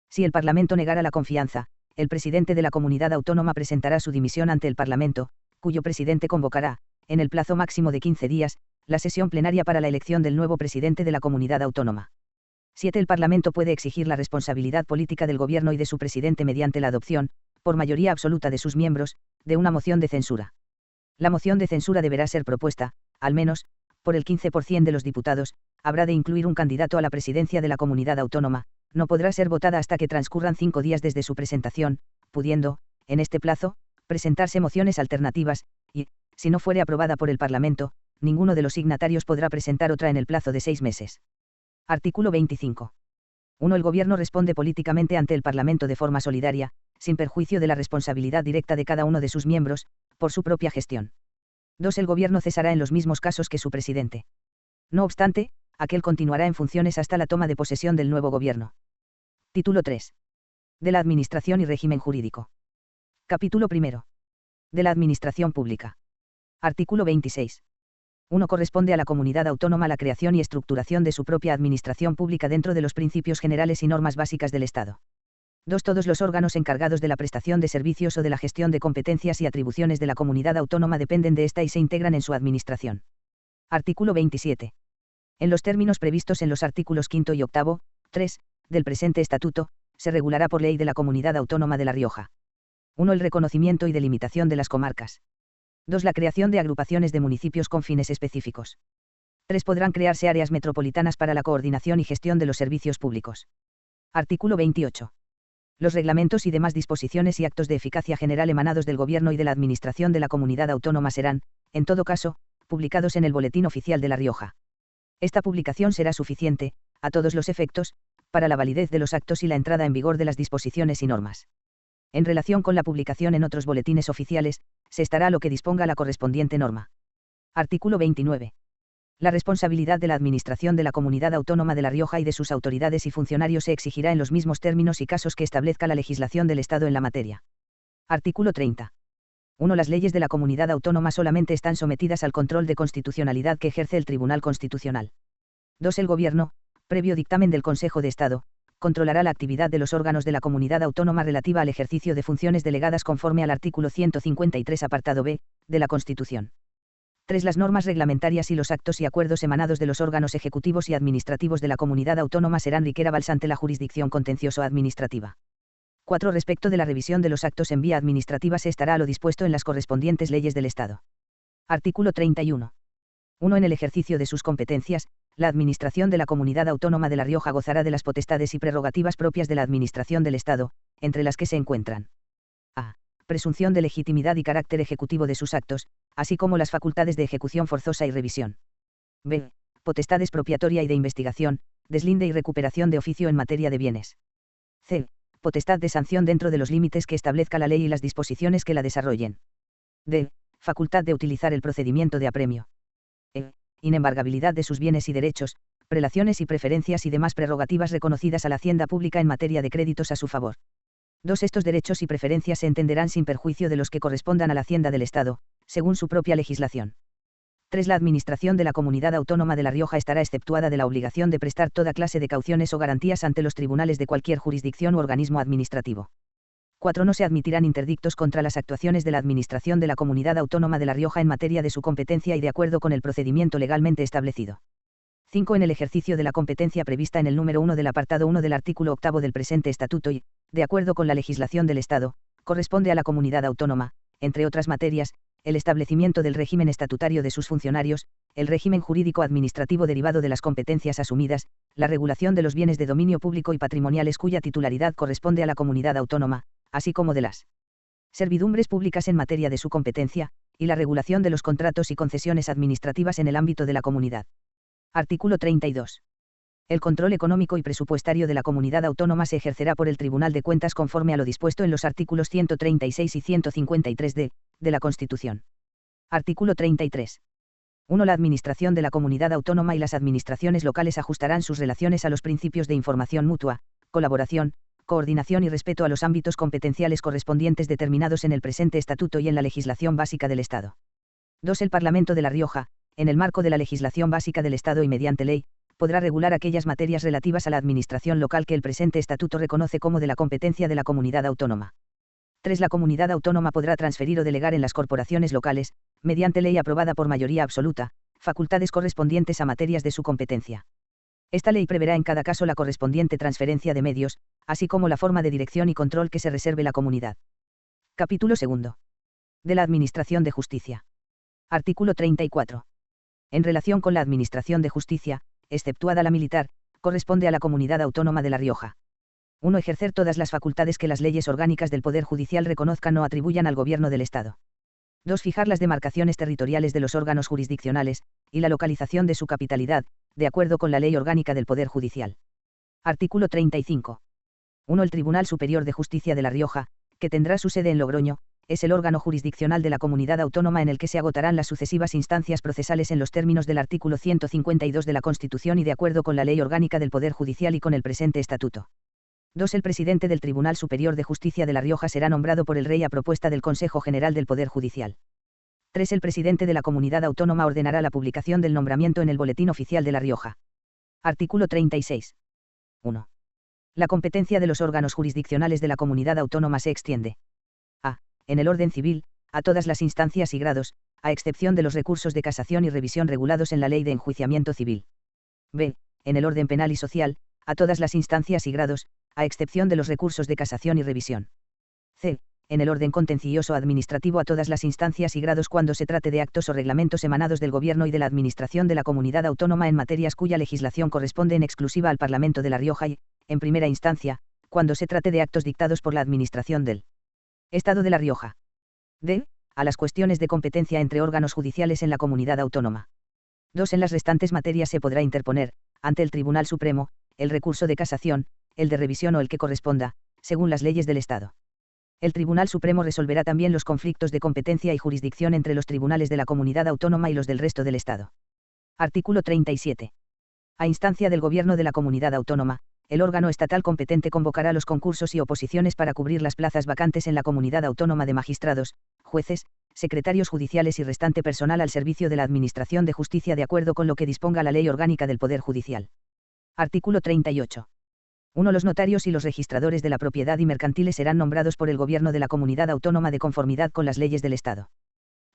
Si el Parlamento negara la confianza, el presidente de la comunidad autónoma presentará su dimisión ante el Parlamento, cuyo presidente convocará, en el plazo máximo de 15 días, la sesión plenaria para la elección del nuevo presidente de la comunidad autónoma. 7. El Parlamento puede exigir la responsabilidad política del Gobierno y de su presidente mediante la adopción, por mayoría absoluta de sus miembros, de una moción de censura. La moción de censura deberá ser propuesta, al menos, por el 15% de los diputados, habrá de incluir un candidato a la presidencia de la comunidad autónoma, no podrá ser votada hasta que transcurran 5 días desde su presentación, pudiendo, en este plazo, presentarse mociones alternativas, y, si no fuere aprobada por el Parlamento, ninguno de los signatarios podrá presentar otra en el plazo de 6 meses. Artículo 25. 1. El Gobierno responde políticamente ante el Parlamento de forma solidaria, sin perjuicio de la responsabilidad directa de cada uno de sus miembros, por su propia gestión. 2. El Gobierno cesará en los mismos casos que su presidente. No obstante, aquel continuará en funciones hasta la toma de posesión del nuevo Gobierno. Título 3. De la Administración y régimen jurídico. Capítulo 1. De la Administración pública. Artículo 26. 1. Corresponde a la comunidad autónoma la creación y estructuración de su propia administración pública dentro de los principios generales y normas básicas del Estado. 2. Todos los órganos encargados de la prestación de servicios o de la gestión de competencias y atribuciones de la comunidad autónoma dependen de esta y se integran en su administración. Artículo 27. En los términos previstos en los artículos 5 y 8, 3, del presente estatuto, se regulará por ley de la Comunidad Autónoma de La Rioja. 1. El reconocimiento y delimitación de las comarcas. 2. La creación de agrupaciones de municipios con fines específicos. 3. Podrán crearse áreas metropolitanas para la coordinación y gestión de los servicios públicos. Artículo 28. Los reglamentos y demás disposiciones y actos de eficacia general emanados del Gobierno y de la Administración de la Comunidad Autónoma serán, en todo caso, publicados en el Boletín Oficial de La Rioja. Esta publicación será suficiente, a todos los efectos, para la validez de los actos y la entrada en vigor de las disposiciones y normas. En relación con la publicación en otros boletines oficiales, se estará a lo que disponga la correspondiente norma. Artículo 29. La responsabilidad de la Administración de la Comunidad Autónoma de La Rioja y de sus autoridades y funcionarios se exigirá en los mismos términos y casos que establezca la legislación del Estado en la materia. Artículo 30. 1. Las leyes de la comunidad autónoma solamente están sometidas al control de constitucionalidad que ejerce el Tribunal Constitucional. 2. El Gobierno, previo dictamen del Consejo de Estado, controlará la actividad de los órganos de la comunidad autónoma relativa al ejercicio de funciones delegadas conforme al artículo 153 apartado b, de la Constitución. 3. Las normas reglamentarias y los actos y acuerdos emanados de los órganos ejecutivos y administrativos de la comunidad autónoma serán requerables ante la jurisdicción contencioso-administrativa. 4. Respecto de la revisión de los actos en vía administrativa se estará a lo dispuesto en las correspondientes leyes del Estado. Artículo 31. 1. En el ejercicio de sus competencias, la Administración de la Comunidad Autónoma de La Rioja gozará de las potestades y prerrogativas propias de la Administración del Estado, entre las que se encuentran: a. Presunción de legitimidad y carácter ejecutivo de sus actos, así como las facultades de ejecución forzosa y revisión. b. Potestad expropiatoria y de investigación, deslinde y recuperación de oficio en materia de bienes. c. Potestad de sanción dentro de los límites que establezca la ley y las disposiciones que la desarrollen. d. Facultad de utilizar el procedimiento de apremio. e. Inembargabilidad de sus bienes y derechos, prelaciones y preferencias y demás prerrogativas reconocidas a la hacienda pública en materia de créditos a su favor. 2. Estos derechos y preferencias se entenderán sin perjuicio de los que correspondan a la hacienda del Estado, según su propia legislación. 3. La Administración de la Comunidad Autónoma de La Rioja estará exceptuada de la obligación de prestar toda clase de cauciones o garantías ante los tribunales de cualquier jurisdicción u organismo administrativo. 4. No se admitirán interdictos contra las actuaciones de la Administración de la Comunidad Autónoma de La Rioja en materia de su competencia y de acuerdo con el procedimiento legalmente establecido. 5. En el ejercicio de la competencia prevista en el número 1 del apartado 1 del artículo 8 del presente estatuto y, de acuerdo con la legislación del Estado, corresponde a la comunidad autónoma, entre otras materias, el establecimiento del régimen estatutario de sus funcionarios, el régimen jurídico-administrativo derivado de las competencias asumidas, la regulación de los bienes de dominio público y patrimoniales cuya titularidad corresponde a la comunidad autónoma, así como de las servidumbres públicas en materia de su competencia, y la regulación de los contratos y concesiones administrativas en el ámbito de la comunidad. Artículo 32. El control económico y presupuestario de la comunidad autónoma se ejercerá por el Tribunal de Cuentas conforme a lo dispuesto en los artículos 136 y 153 de la Constitución. Artículo 33. 1. La Administración de la comunidad autónoma y las administraciones locales ajustarán sus relaciones a los principios de información mutua, colaboración, coordinación y respeto a los ámbitos competenciales correspondientes determinados en el presente estatuto y en la legislación básica del Estado. 2. El Parlamento de La Rioja, en el marco de la legislación básica del Estado y mediante ley, podrá regular aquellas materias relativas a la administración local que el presente estatuto reconoce como de la competencia de la comunidad autónoma. 3. La comunidad autónoma podrá transferir o delegar en las corporaciones locales, mediante ley aprobada por mayoría absoluta, facultades correspondientes a materias de su competencia. Esta ley preverá en cada caso la correspondiente transferencia de medios, así como la forma de dirección y control que se reserve la comunidad. Capítulo 2. De la Administración de Justicia. Artículo 34. En relación con la Administración de Justicia, exceptuada la militar, corresponde a la Comunidad Autónoma de La Rioja. 1. Ejercer todas las facultades que las leyes orgánicas del Poder Judicial reconozcan o atribuyan al Gobierno del Estado. 2. Fijar las demarcaciones territoriales de los órganos jurisdiccionales, y la localización de su capitalidad, de acuerdo con la Ley Orgánica del Poder Judicial. Artículo 35. 1. El Tribunal Superior de Justicia de La Rioja, que tendrá su sede en Logroño, es el órgano jurisdiccional de la comunidad autónoma en el que se agotarán las sucesivas instancias procesales en los términos del artículo 152 de la Constitución y de acuerdo con la Ley Orgánica del Poder Judicial y con el presente estatuto. 2. El presidente del Tribunal Superior de Justicia de La Rioja será nombrado por el Rey a propuesta del Consejo General del Poder Judicial. 3. El presidente de la comunidad autónoma ordenará la publicación del nombramiento en el Boletín Oficial de La Rioja. Artículo 36. 1. La competencia de los órganos jurisdiccionales de la comunidad autónoma se extiende: a. En el orden civil, a todas las instancias y grados, a excepción de los recursos de casación y revisión regulados en la Ley de Enjuiciamiento Civil. b. En el orden penal y social, a todas las instancias y grados, a excepción de los recursos de casación y revisión. c. En el orden contencioso administrativo a todas las instancias y grados cuando se trate de actos o reglamentos emanados del Gobierno y de la Administración de la Comunidad Autónoma en materias cuya legislación corresponde en exclusiva al Parlamento de La Rioja y, en primera instancia, cuando se trate de actos dictados por la Administración del Estado de La Rioja. d. A las cuestiones de competencia entre órganos judiciales en la Comunidad Autónoma. 2. En las restantes materias se podrá interponer, ante el Tribunal Supremo, el recurso de casación, el de revisión o el que corresponda, según las leyes del Estado. El Tribunal Supremo resolverá también los conflictos de competencia y jurisdicción entre los tribunales de la Comunidad Autónoma y los del resto del Estado. Artículo 37. A instancia del Gobierno de la Comunidad Autónoma, el órgano estatal competente convocará los concursos y oposiciones para cubrir las plazas vacantes en la comunidad autónoma de magistrados, jueces, secretarios judiciales y restante personal al servicio de la Administración de Justicia de acuerdo con lo que disponga la Ley Orgánica del Poder Judicial. Artículo 38. 1. Los notarios y los registradores de la propiedad y mercantiles serán nombrados por el Gobierno de la Comunidad Autónoma de conformidad con las leyes del Estado.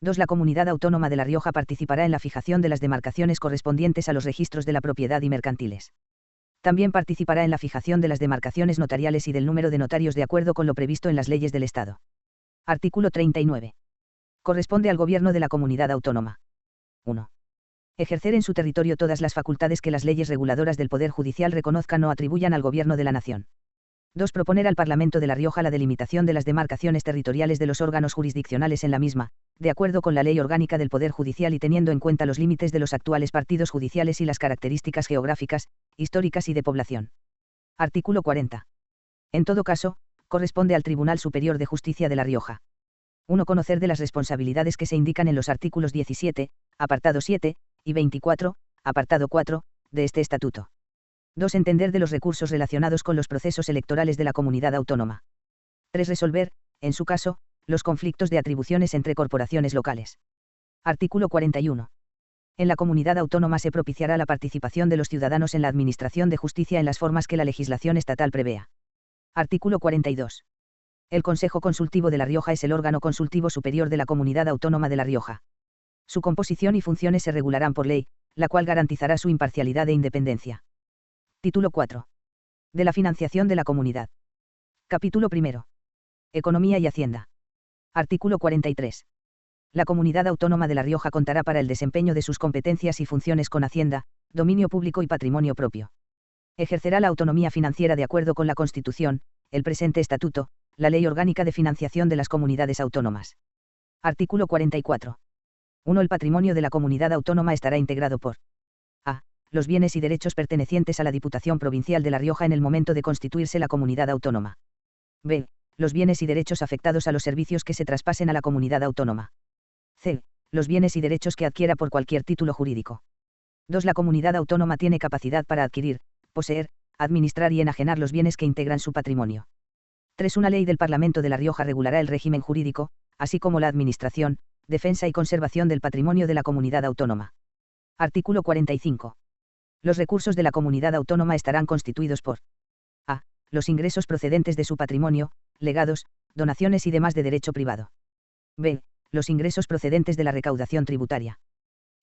2. La Comunidad Autónoma de La Rioja participará en la fijación de las demarcaciones correspondientes a los registros de la propiedad y mercantiles. También participará en la fijación de las demarcaciones notariales y del número de notarios de acuerdo con lo previsto en las leyes del Estado. Artículo 39. Corresponde al Gobierno de la Comunidad Autónoma. 1. Ejercer en su territorio todas las facultades que las leyes reguladoras del Poder Judicial reconozcan o atribuyan al Gobierno de la Nación. 2. Proponer al Parlamento de La Rioja la delimitación de las demarcaciones territoriales de los órganos jurisdiccionales en la misma, de acuerdo con la Ley Orgánica del Poder Judicial y teniendo en cuenta los límites de los actuales partidos judiciales y las características geográficas, históricas y de población. Artículo 40. En todo caso, corresponde al Tribunal Superior de Justicia de La Rioja. 1. Conocer de las responsabilidades que se indican en los artículos 17, apartado 7, y 24, apartado 4, de este estatuto. 2. Entender de los recursos relacionados con los procesos electorales de la comunidad autónoma. 3. Resolver, en su caso, los conflictos de atribuciones entre corporaciones locales. Artículo 41. En la comunidad autónoma se propiciará la participación de los ciudadanos en la administración de justicia en las formas que la legislación estatal prevea. Artículo 42. El Consejo Consultivo de La Rioja es el órgano consultivo superior de la Comunidad Autónoma de La Rioja. Su composición y funciones se regularán por ley, la cual garantizará su imparcialidad e independencia. Título 4. De la financiación de la comunidad. Capítulo 1. Economía y Hacienda. Artículo 43. La Comunidad Autónoma de La Rioja contará para el desempeño de sus competencias y funciones con Hacienda, dominio público y patrimonio propio. Ejercerá la autonomía financiera de acuerdo con la Constitución, el presente Estatuto, la Ley Orgánica de Financiación de las Comunidades Autónomas. Artículo 44. 1. El patrimonio de la comunidad autónoma estará integrado por a. Los bienes y derechos pertenecientes a la Diputación Provincial de La Rioja en el momento de constituirse la comunidad autónoma. b. Los bienes y derechos afectados a los servicios que se traspasen a la comunidad autónoma. c. Los bienes y derechos que adquiera por cualquier título jurídico. 2. La comunidad autónoma tiene capacidad para adquirir, poseer, administrar y enajenar los bienes que integran su patrimonio. 3. Una ley del Parlamento de La Rioja regulará el régimen jurídico, así como la administración, defensa y conservación del patrimonio de la comunidad autónoma. Artículo 45. Los recursos de la comunidad autónoma estarán constituidos por a. Los ingresos procedentes de su patrimonio, legados, donaciones y demás de derecho privado. b. Los ingresos procedentes de la recaudación tributaria.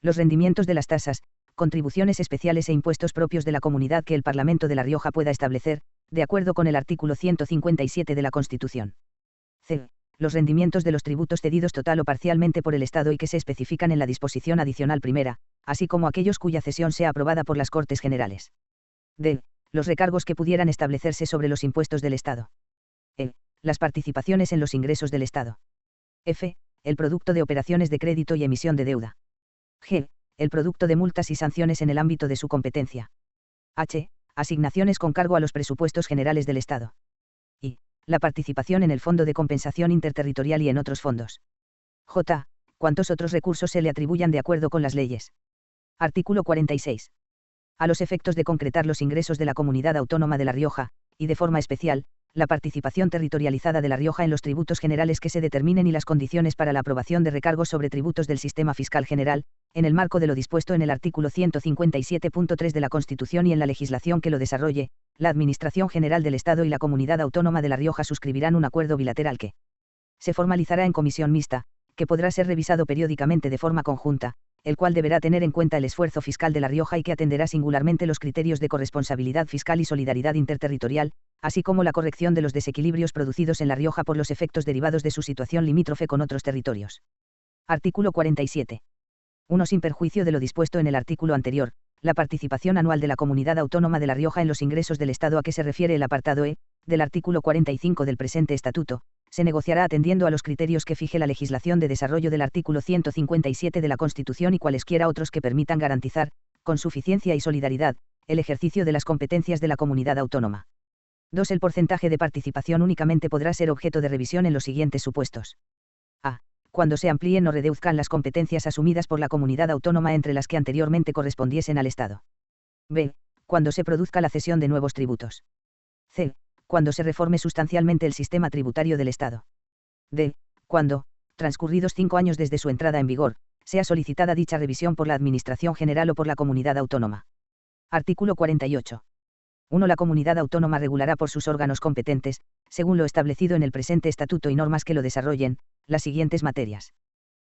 Los rendimientos de las tasas, contribuciones especiales e impuestos propios de la comunidad que el Parlamento de La Rioja pueda establecer, de acuerdo con el artículo 157 de la Constitución. c. Los rendimientos de los tributos cedidos total o parcialmente por el Estado y que se especifican en la disposición adicional primera, así como aquellos cuya cesión sea aprobada por las Cortes Generales. d. Los recargos que pudieran establecerse sobre los impuestos del Estado. e. Las participaciones en los ingresos del Estado. f. El producto de operaciones de crédito y emisión de deuda. g. El producto de multas y sanciones en el ámbito de su competencia. h. Asignaciones con cargo a los presupuestos generales del Estado. I. La participación en el Fondo de Compensación Interterritorial y en otros fondos. j. Cuantos otros recursos se le atribuyan de acuerdo con las leyes. Artículo 46. A los efectos de concretar los ingresos de la Comunidad Autónoma de La Rioja, y de forma especial, la participación territorializada de La Rioja en los tributos generales que se determinen y las condiciones para la aprobación de recargos sobre tributos del Sistema Fiscal General, en el marco de lo dispuesto en el artículo 157.3 de la Constitución y en la legislación que lo desarrolle, la Administración General del Estado y la Comunidad Autónoma de La Rioja suscribirán un acuerdo bilateral que se formalizará en comisión mixta, que podrá ser revisado periódicamente de forma conjunta, el cual deberá tener en cuenta el esfuerzo fiscal de La Rioja y que atenderá singularmente los criterios de corresponsabilidad fiscal y solidaridad interterritorial, así como la corrección de los desequilibrios producidos en La Rioja por los efectos derivados de su situación limítrofe con otros territorios. Artículo 47. 1. Sin perjuicio de lo dispuesto en el artículo anterior, la participación anual de la Comunidad Autónoma de La Rioja en los ingresos del Estado a que se refiere el apartado E, del artículo 45 del presente Estatuto, se negociará atendiendo a los criterios que fije la legislación de desarrollo del artículo 157 de la Constitución y cualesquiera otros que permitan garantizar, con suficiencia y solidaridad, el ejercicio de las competencias de la comunidad autónoma. 2. El porcentaje de participación únicamente podrá ser objeto de revisión en los siguientes supuestos. A. Cuando se amplíen o reduzcan las competencias asumidas por la comunidad autónoma entre las que anteriormente correspondiesen al Estado. B. Cuando se produzca la cesión de nuevos tributos. C. Cuando se reforme sustancialmente el sistema tributario del Estado. D. Cuando, transcurridos 5 años desde su entrada en vigor, sea solicitada dicha revisión por la Administración General o por la Comunidad Autónoma. Artículo 48. 1. La Comunidad Autónoma regulará por sus órganos competentes, según lo establecido en el presente Estatuto y normas que lo desarrollen, las siguientes materias.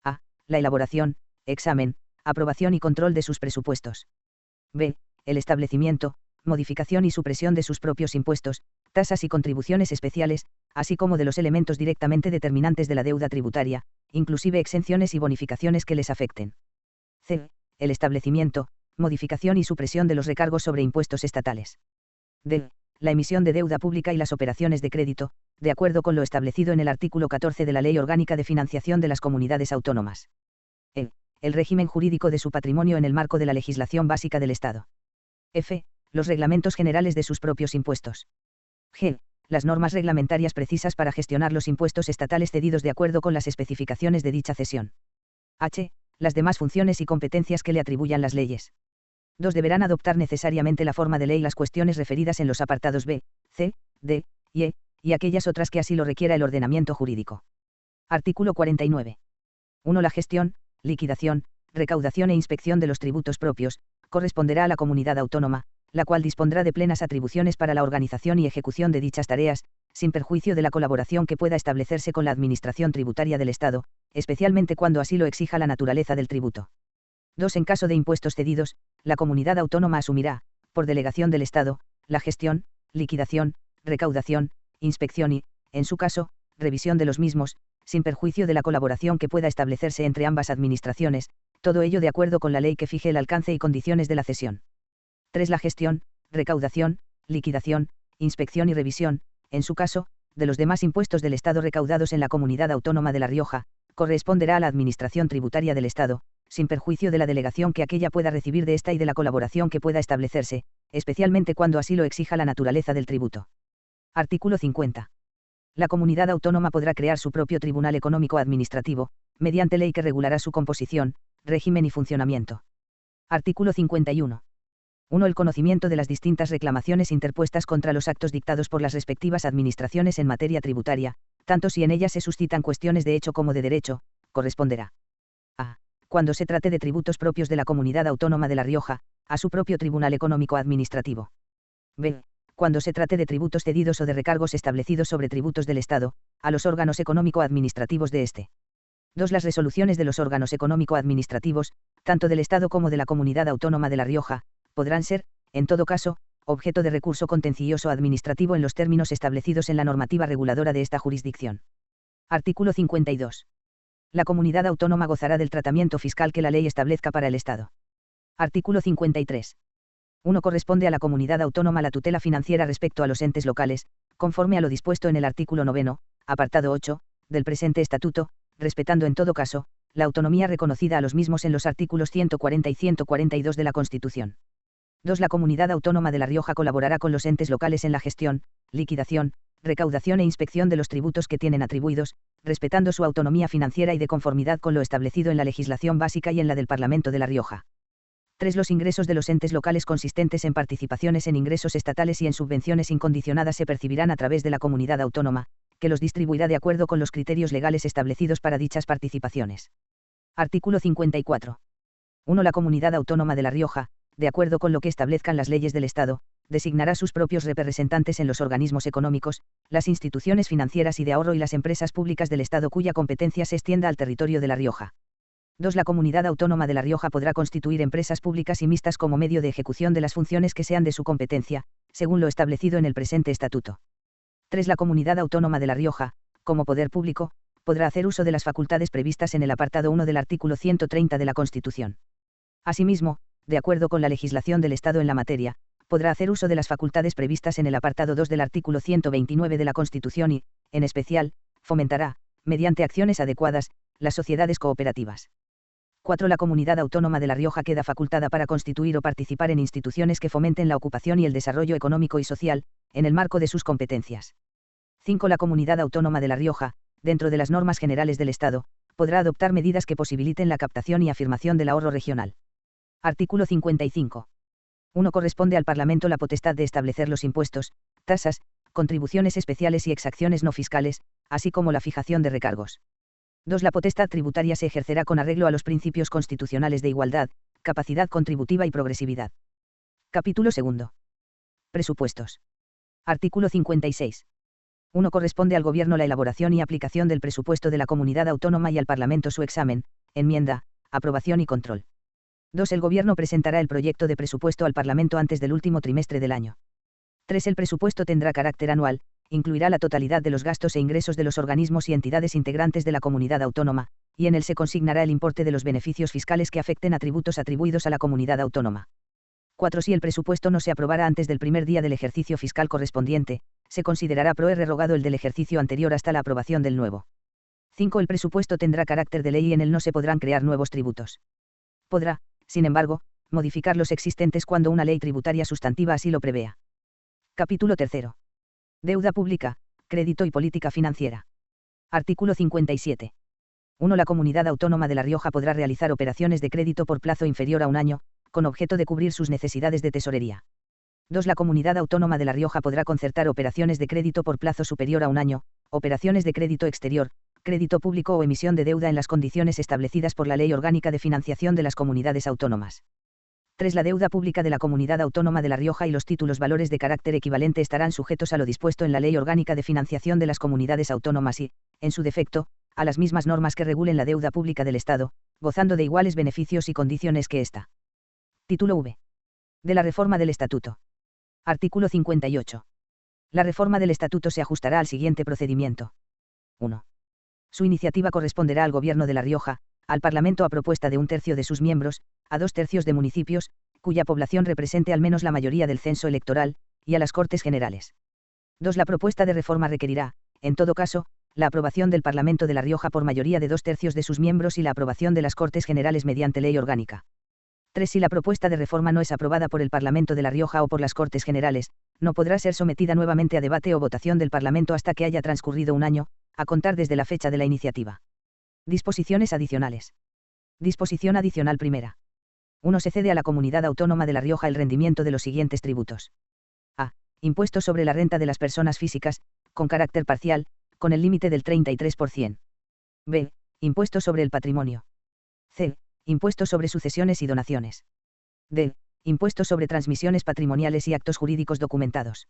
A. La elaboración, examen, aprobación y control de sus presupuestos. B. El establecimiento, modificación y supresión de sus propios impuestos, tasas y contribuciones especiales, así como de los elementos directamente determinantes de la deuda tributaria, inclusive exenciones y bonificaciones que les afecten. C. El establecimiento, modificación y supresión de los recargos sobre impuestos estatales. D. La emisión de deuda pública y las operaciones de crédito, de acuerdo con lo establecido en el artículo 14 de la Ley Orgánica de Financiación de las Comunidades Autónomas. E. El régimen jurídico de su patrimonio en el marco de la legislación básica del Estado. F. Los reglamentos generales de sus propios impuestos. G. Las normas reglamentarias precisas para gestionar los impuestos estatales cedidos de acuerdo con las especificaciones de dicha cesión. H. Las demás funciones y competencias que le atribuyan las leyes. 2. Deberán adoptar necesariamente la forma de ley las cuestiones referidas en los apartados B, C, D, y E, y aquellas otras que así lo requiera el ordenamiento jurídico. Artículo 49. 1. La gestión, liquidación, recaudación e inspección de los tributos propios, corresponderá a la comunidad autónoma, la cual dispondrá de plenas atribuciones para la organización y ejecución de dichas tareas, sin perjuicio de la colaboración que pueda establecerse con la Administración tributaria del Estado, especialmente cuando así lo exija la naturaleza del tributo. 2. En caso de impuestos cedidos, la comunidad autónoma asumirá, por delegación del Estado, la gestión, liquidación, recaudación, inspección y, en su caso, revisión de los mismos, sin perjuicio de la colaboración que pueda establecerse entre ambas administraciones, todo ello de acuerdo con la ley que fije el alcance y condiciones de la cesión. 3. La gestión, recaudación, liquidación, inspección y revisión, en su caso, de los demás impuestos del Estado recaudados en la Comunidad Autónoma de La Rioja, corresponderá a la Administración Tributaria del Estado, sin perjuicio de la delegación que aquella pueda recibir de esta y de la colaboración que pueda establecerse, especialmente cuando así lo exija la naturaleza del tributo. Artículo 50. La comunidad autónoma podrá crear su propio Tribunal Económico Administrativo, mediante ley que regulará su composición, régimen y funcionamiento. Artículo 51. 1. El conocimiento de las distintas reclamaciones interpuestas contra los actos dictados por las respectivas administraciones en materia tributaria, tanto si en ellas se suscitan cuestiones de hecho como de derecho, corresponderá a. Cuando se trate de tributos propios de la Comunidad Autónoma de La Rioja, a su propio Tribunal Económico Administrativo. B. Cuando se trate de tributos cedidos o de recargos establecidos sobre tributos del Estado, a los órganos económico-administrativos de este. 2. Las resoluciones de los órganos económico-administrativos, tanto del Estado como de la Comunidad Autónoma de La Rioja, podrán ser, en todo caso, objeto de recurso contencioso administrativo en los términos establecidos en la normativa reguladora de esta jurisdicción. Artículo 52. La comunidad autónoma gozará del tratamiento fiscal que la ley establezca para el Estado. Artículo 53. 1. Corresponde a la comunidad autónoma la tutela financiera respecto a los entes locales, conforme a lo dispuesto en el artículo 9, apartado 8, del presente Estatuto, respetando en todo caso, la autonomía reconocida a los mismos en los artículos 140 y 142 de la Constitución. 2. La comunidad autónoma de La Rioja colaborará con los entes locales en la gestión, liquidación, recaudación e inspección de los tributos que tienen atribuidos, respetando su autonomía financiera y de conformidad con lo establecido en la legislación básica y en la del Parlamento de La Rioja. 3. Los ingresos de los entes locales consistentes en participaciones en ingresos estatales y en subvenciones incondicionadas se percibirán a través de la comunidad autónoma, que los distribuirá de acuerdo con los criterios legales establecidos para dichas participaciones. Artículo 54. 1. La comunidad autónoma de La Rioja, de acuerdo con lo que establezcan las leyes del Estado, designará sus propios representantes en los organismos económicos, las instituciones financieras y de ahorro y las empresas públicas del Estado cuya competencia se extienda al territorio de La Rioja. 2. La comunidad autónoma de La Rioja podrá constituir empresas públicas y mixtas como medio de ejecución de las funciones que sean de su competencia, según lo establecido en el presente Estatuto. 3. La comunidad autónoma de La Rioja, como poder público, podrá hacer uso de las facultades previstas en el apartado 1 del artículo 130 de la Constitución. Asimismo, de acuerdo con la legislación del Estado en la materia, podrá hacer uso de las facultades previstas en el apartado 2 del artículo 129 de la Constitución y, en especial, fomentará, mediante acciones adecuadas, las sociedades cooperativas. 4. La comunidad autónoma de La Rioja queda facultada para constituir o participar en instituciones que fomenten la ocupación y el desarrollo económico y social, en el marco de sus competencias. 5. La comunidad autónoma de La Rioja, dentro de las normas generales del Estado, podrá adoptar medidas que posibiliten la captación y afirmación del ahorro regional. Artículo 55. 1. Corresponde al Parlamento la potestad de establecer los impuestos, tasas, contribuciones especiales y exacciones no fiscales, así como la fijación de recargos. 2. La potestad tributaria se ejercerá con arreglo a los principios constitucionales de igualdad, capacidad contributiva y progresividad. Capítulo 2. Presupuestos. Artículo 56. 1. Corresponde al Gobierno la elaboración y aplicación del presupuesto de la comunidad autónoma y al Parlamento su examen, enmienda, aprobación y control. 2. El Gobierno presentará el proyecto de presupuesto al Parlamento antes del último trimestre del año. 3. El presupuesto tendrá carácter anual, incluirá la totalidad de los gastos e ingresos de los organismos y entidades integrantes de la comunidad autónoma, y en él se consignará el importe de los beneficios fiscales que afecten a tributos atribuidos a la comunidad autónoma. 4. Si el presupuesto no se aprobara antes del primer día del ejercicio fiscal correspondiente, se considerará prorrogado el del ejercicio anterior hasta la aprobación del nuevo. 5. El presupuesto tendrá carácter de ley y en él no se podrán crear nuevos tributos. Podrá, sin embargo, modificar los existentes cuando una ley tributaria sustantiva así lo prevea. Capítulo 3. Deuda pública, crédito y política financiera. Artículo 57. 1. La comunidad autónoma de La Rioja podrá realizar operaciones de crédito por plazo inferior a un año, con objeto de cubrir sus necesidades de tesorería. 2. La comunidad autónoma de La Rioja podrá concertar operaciones de crédito por plazo superior a un año, operaciones de crédito exterior, crédito público o emisión de deuda en las condiciones establecidas por la Ley Orgánica de Financiación de las Comunidades Autónomas. 3. La deuda pública de la Comunidad Autónoma de La Rioja y los títulos valores de carácter equivalente estarán sujetos a lo dispuesto en la Ley Orgánica de Financiación de las Comunidades Autónomas y, en su defecto, a las mismas normas que regulen la deuda pública del Estado, gozando de iguales beneficios y condiciones que ésta. Título V. De la reforma del Estatuto. Artículo 58. La reforma del Estatuto se ajustará al siguiente procedimiento. 1. Su iniciativa corresponderá al Gobierno de La Rioja, al Parlamento a propuesta de 1/3 de sus miembros, a 2/3 de municipios, cuya población represente al menos la mayoría del censo electoral, y a las Cortes Generales. 2. La propuesta de reforma requerirá, en todo caso, la aprobación del Parlamento de La Rioja por mayoría de 2/3 de sus miembros y la aprobación de las Cortes Generales mediante ley orgánica. 3. Si la propuesta de reforma no es aprobada por el Parlamento de La Rioja o por las Cortes Generales, no podrá ser sometida nuevamente a debate o votación del Parlamento hasta que haya transcurrido un año, a contar desde la fecha de la iniciativa. Disposiciones adicionales. Disposición adicional primera. 1. Se cede a la Comunidad Autónoma de La Rioja el rendimiento de los siguientes tributos. A. Impuesto sobre la renta de las personas físicas, con carácter parcial, con el límite del 33%. B. Impuesto sobre el patrimonio. C. Impuesto sobre sucesiones y donaciones. D. Impuesto sobre transmisiones patrimoniales y actos jurídicos documentados.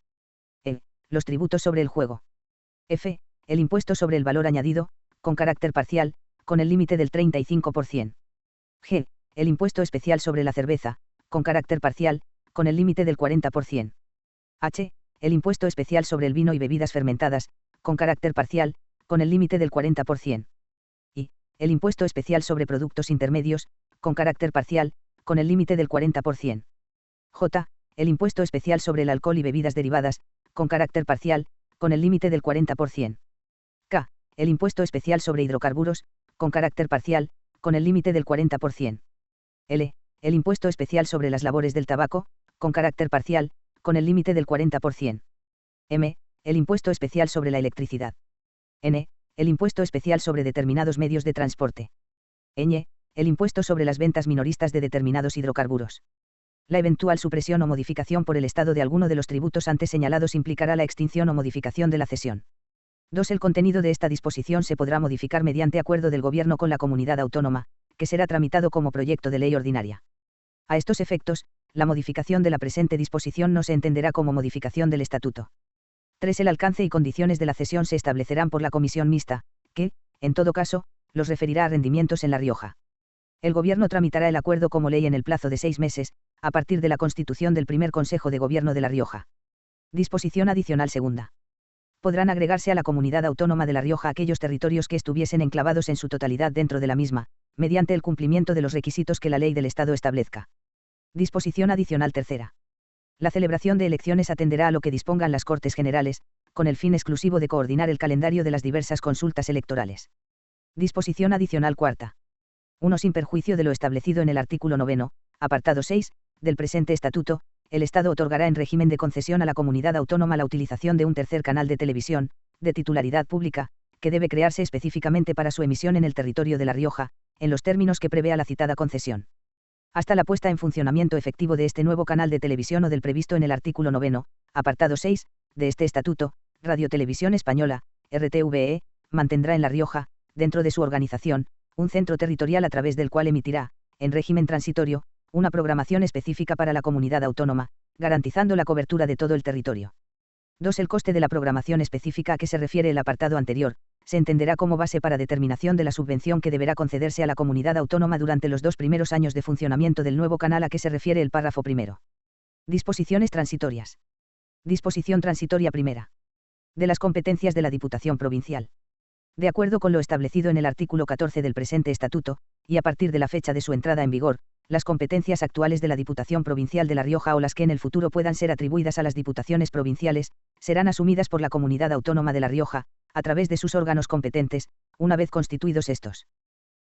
E. Los tributos sobre el juego. F. El impuesto sobre el valor añadido, con carácter parcial, con el límite del 35%. G. El impuesto especial sobre la cerveza, con carácter parcial, con el límite del 40%. H. El impuesto especial sobre el vino y bebidas fermentadas, con carácter parcial, con el límite del 40%. I. El impuesto especial sobre productos intermedios, con carácter parcial, con el límite del 40%. J. El impuesto especial sobre el alcohol y bebidas derivadas, con carácter parcial, con el límite del 40%. K. El impuesto especial sobre hidrocarburos, con carácter parcial, con el límite del 40%. L. El impuesto especial sobre las labores del tabaco, con carácter parcial, con el límite del 40%. M. El impuesto especial sobre la electricidad. N. El impuesto especial sobre determinados medios de transporte. Ñ. El impuesto sobre las ventas minoristas de determinados hidrocarburos. La eventual supresión o modificación por el Estado de alguno de los tributos antes señalados implicará la extinción o modificación de la cesión. 2. El contenido de esta disposición se podrá modificar mediante acuerdo del Gobierno con la comunidad autónoma, que será tramitado como proyecto de ley ordinaria. A estos efectos, la modificación de la presente disposición no se entenderá como modificación del Estatuto. 3. El alcance y condiciones de la cesión se establecerán por la comisión mixta, que, en todo caso, los referirá a rendimientos en La Rioja. El Gobierno tramitará el acuerdo como ley en el plazo de 6 meses, a partir de la constitución del primer Consejo de Gobierno de La Rioja. Disposición adicional segunda. Podrán agregarse a la comunidad autónoma de La Rioja aquellos territorios que estuviesen enclavados en su totalidad dentro de la misma, mediante el cumplimiento de los requisitos que la ley del Estado establezca. Disposición adicional tercera. La celebración de elecciones atenderá a lo que dispongan las Cortes Generales, con el fin exclusivo de coordinar el calendario de las diversas consultas electorales. Disposición adicional cuarta. 1. Sin perjuicio de lo establecido en el artículo 9, apartado 6, del presente Estatuto, el Estado otorgará en régimen de concesión a la comunidad autónoma la utilización de un tercer canal de televisión, de titularidad pública, que debe crearse específicamente para su emisión en el territorio de La Rioja, en los términos que prevea la citada concesión. hasta la puesta en funcionamiento efectivo de este nuevo canal de televisión o del previsto en el artículo 9, apartado 6, de este estatuto, Radio Televisión Española, RTVE, mantendrá en La Rioja, dentro de su organización, un centro territorial a través del cual emitirá, en régimen transitorio, una programación específica para la comunidad autónoma, garantizando la cobertura de todo el territorio. 2. El coste de la programación específica a que se refiere el apartado anterior, se entenderá como base para determinación de la subvención que deberá concederse a la comunidad autónoma durante los 2 primeros años de funcionamiento del nuevo canal a que se refiere el párrafo primero. Disposiciones transitorias. Disposición transitoria primera. De las competencias de la Diputación Provincial. De acuerdo con lo establecido en el artículo 14 del presente estatuto, y a partir de la fecha de su entrada en vigor, las competencias actuales de la Diputación Provincial de La Rioja o las que en el futuro puedan ser atribuidas a las diputaciones provinciales, serán asumidas por la Comunidad Autónoma de La Rioja, a través de sus órganos competentes, una vez constituidos estos.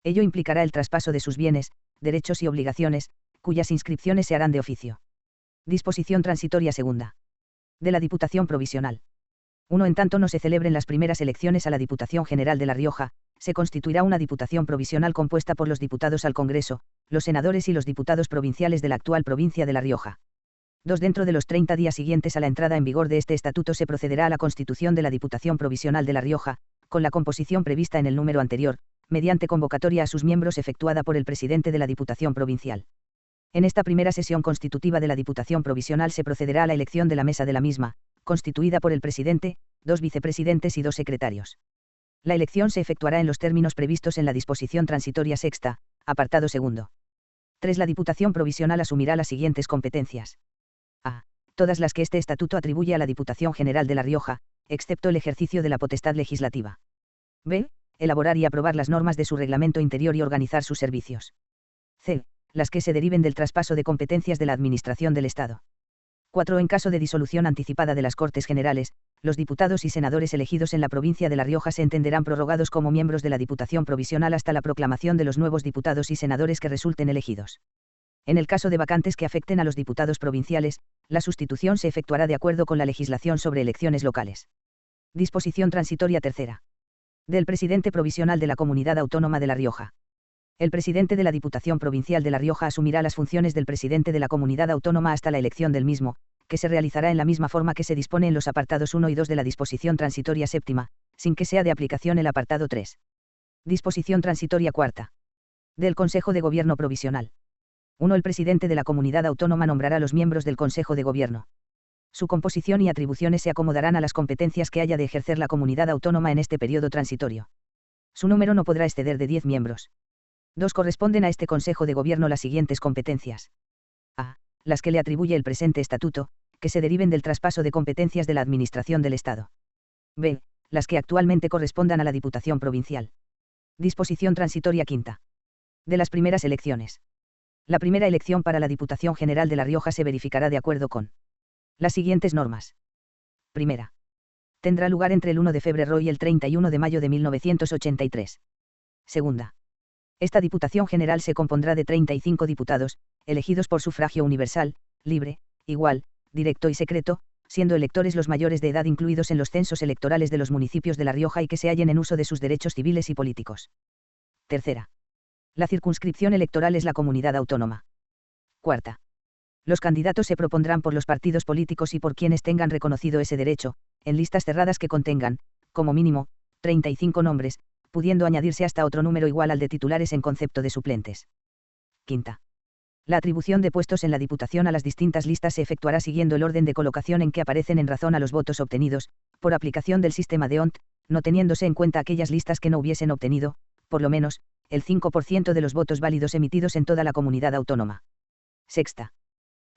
Ello implicará el traspaso de sus bienes, derechos y obligaciones, cuyas inscripciones se harán de oficio. Disposición transitoria segunda. De la Diputación Provisional. 1. En tanto no se celebren las primeras elecciones a la Diputación General de La Rioja, se constituirá una Diputación Provisional compuesta por los diputados al Congreso, los senadores y los diputados provinciales de la actual provincia de La Rioja. 2. Dentro de los 30 días siguientes a la entrada en vigor de este estatuto se procederá a la constitución de la Diputación Provisional de La Rioja, con la composición prevista en el número anterior, mediante convocatoria a sus miembros efectuada por el presidente de la Diputación Provincial. En esta primera sesión constitutiva de la Diputación Provisional se procederá a la elección de la mesa de la misma, constituida por el presidente, 2 vicepresidentes y 2 secretarios. La elección se efectuará en los términos previstos en la disposición transitoria sexta, apartado segundo. 3. La Diputación Provisional asumirá las siguientes competencias. A. Todas las que este estatuto atribuye a la Diputación General de La Rioja, excepto el ejercicio de la potestad legislativa. B. Elaborar y aprobar las normas de su reglamento interior y organizar sus servicios. C. Las que se deriven del traspaso de competencias de la Administración del Estado. 4. En caso de disolución anticipada de las Cortes Generales, los diputados y senadores elegidos en la provincia de La Rioja se entenderán prorrogados como miembros de la Diputación Provisional hasta la proclamación de los nuevos diputados y senadores que resulten elegidos. En el caso de vacantes que afecten a los diputados provinciales, la sustitución se efectuará de acuerdo con la legislación sobre elecciones locales. Disposición transitoria tercera. Del presidente provisional de la Comunidad Autónoma de La Rioja. El presidente de la Diputación Provincial de La Rioja asumirá las funciones del presidente de la comunidad autónoma hasta la elección del mismo, que se realizará en la misma forma que se dispone en los apartados 1 y 2 de la disposición transitoria séptima, sin que sea de aplicación el apartado 3. Disposición transitoria cuarta. Del Consejo de Gobierno Provisional. 1. El presidente de la comunidad autónoma nombrará los miembros del Consejo de Gobierno. Su composición y atribuciones se acomodarán a las competencias que haya de ejercer la comunidad autónoma en este periodo transitorio. Su número no podrá exceder de 10 miembros. 2. Corresponden a este Consejo de Gobierno las siguientes competencias. A. Las que le atribuye el presente estatuto, que se deriven del traspaso de competencias de la Administración del Estado. B. Las que actualmente correspondan a la Diputación Provincial. Disposición transitoria quinta. De las primeras elecciones. La primera elección para la Diputación General de La Rioja se verificará de acuerdo con las siguientes normas. Primera. Tendrá lugar entre el 1 de febrero y el 31 de mayo de 1983. Segunda. Esta Diputación General se compondrá de 35 diputados, elegidos por sufragio universal, libre, igual, directo y secreto, siendo electores los mayores de edad incluidos en los censos electorales de los municipios de La Rioja y que se hallen en uso de sus derechos civiles y políticos. Tercera. La circunscripción electoral es la comunidad autónoma. Cuarta. Los candidatos se propondrán por los partidos políticos y por quienes tengan reconocido ese derecho, en listas cerradas que contengan, como mínimo, 35 nombres, pudiendo añadirse hasta otro número igual al de titulares en concepto de suplentes. Quinta. La atribución de puestos en la Diputación a las distintas listas se efectuará siguiendo el orden de colocación en que aparecen en razón a los votos obtenidos, por aplicación del sistema de ONT, no teniéndose en cuenta aquellas listas que no hubiesen obtenido, por lo menos, el 5% de los votos válidos emitidos en toda la comunidad autónoma. Sexta.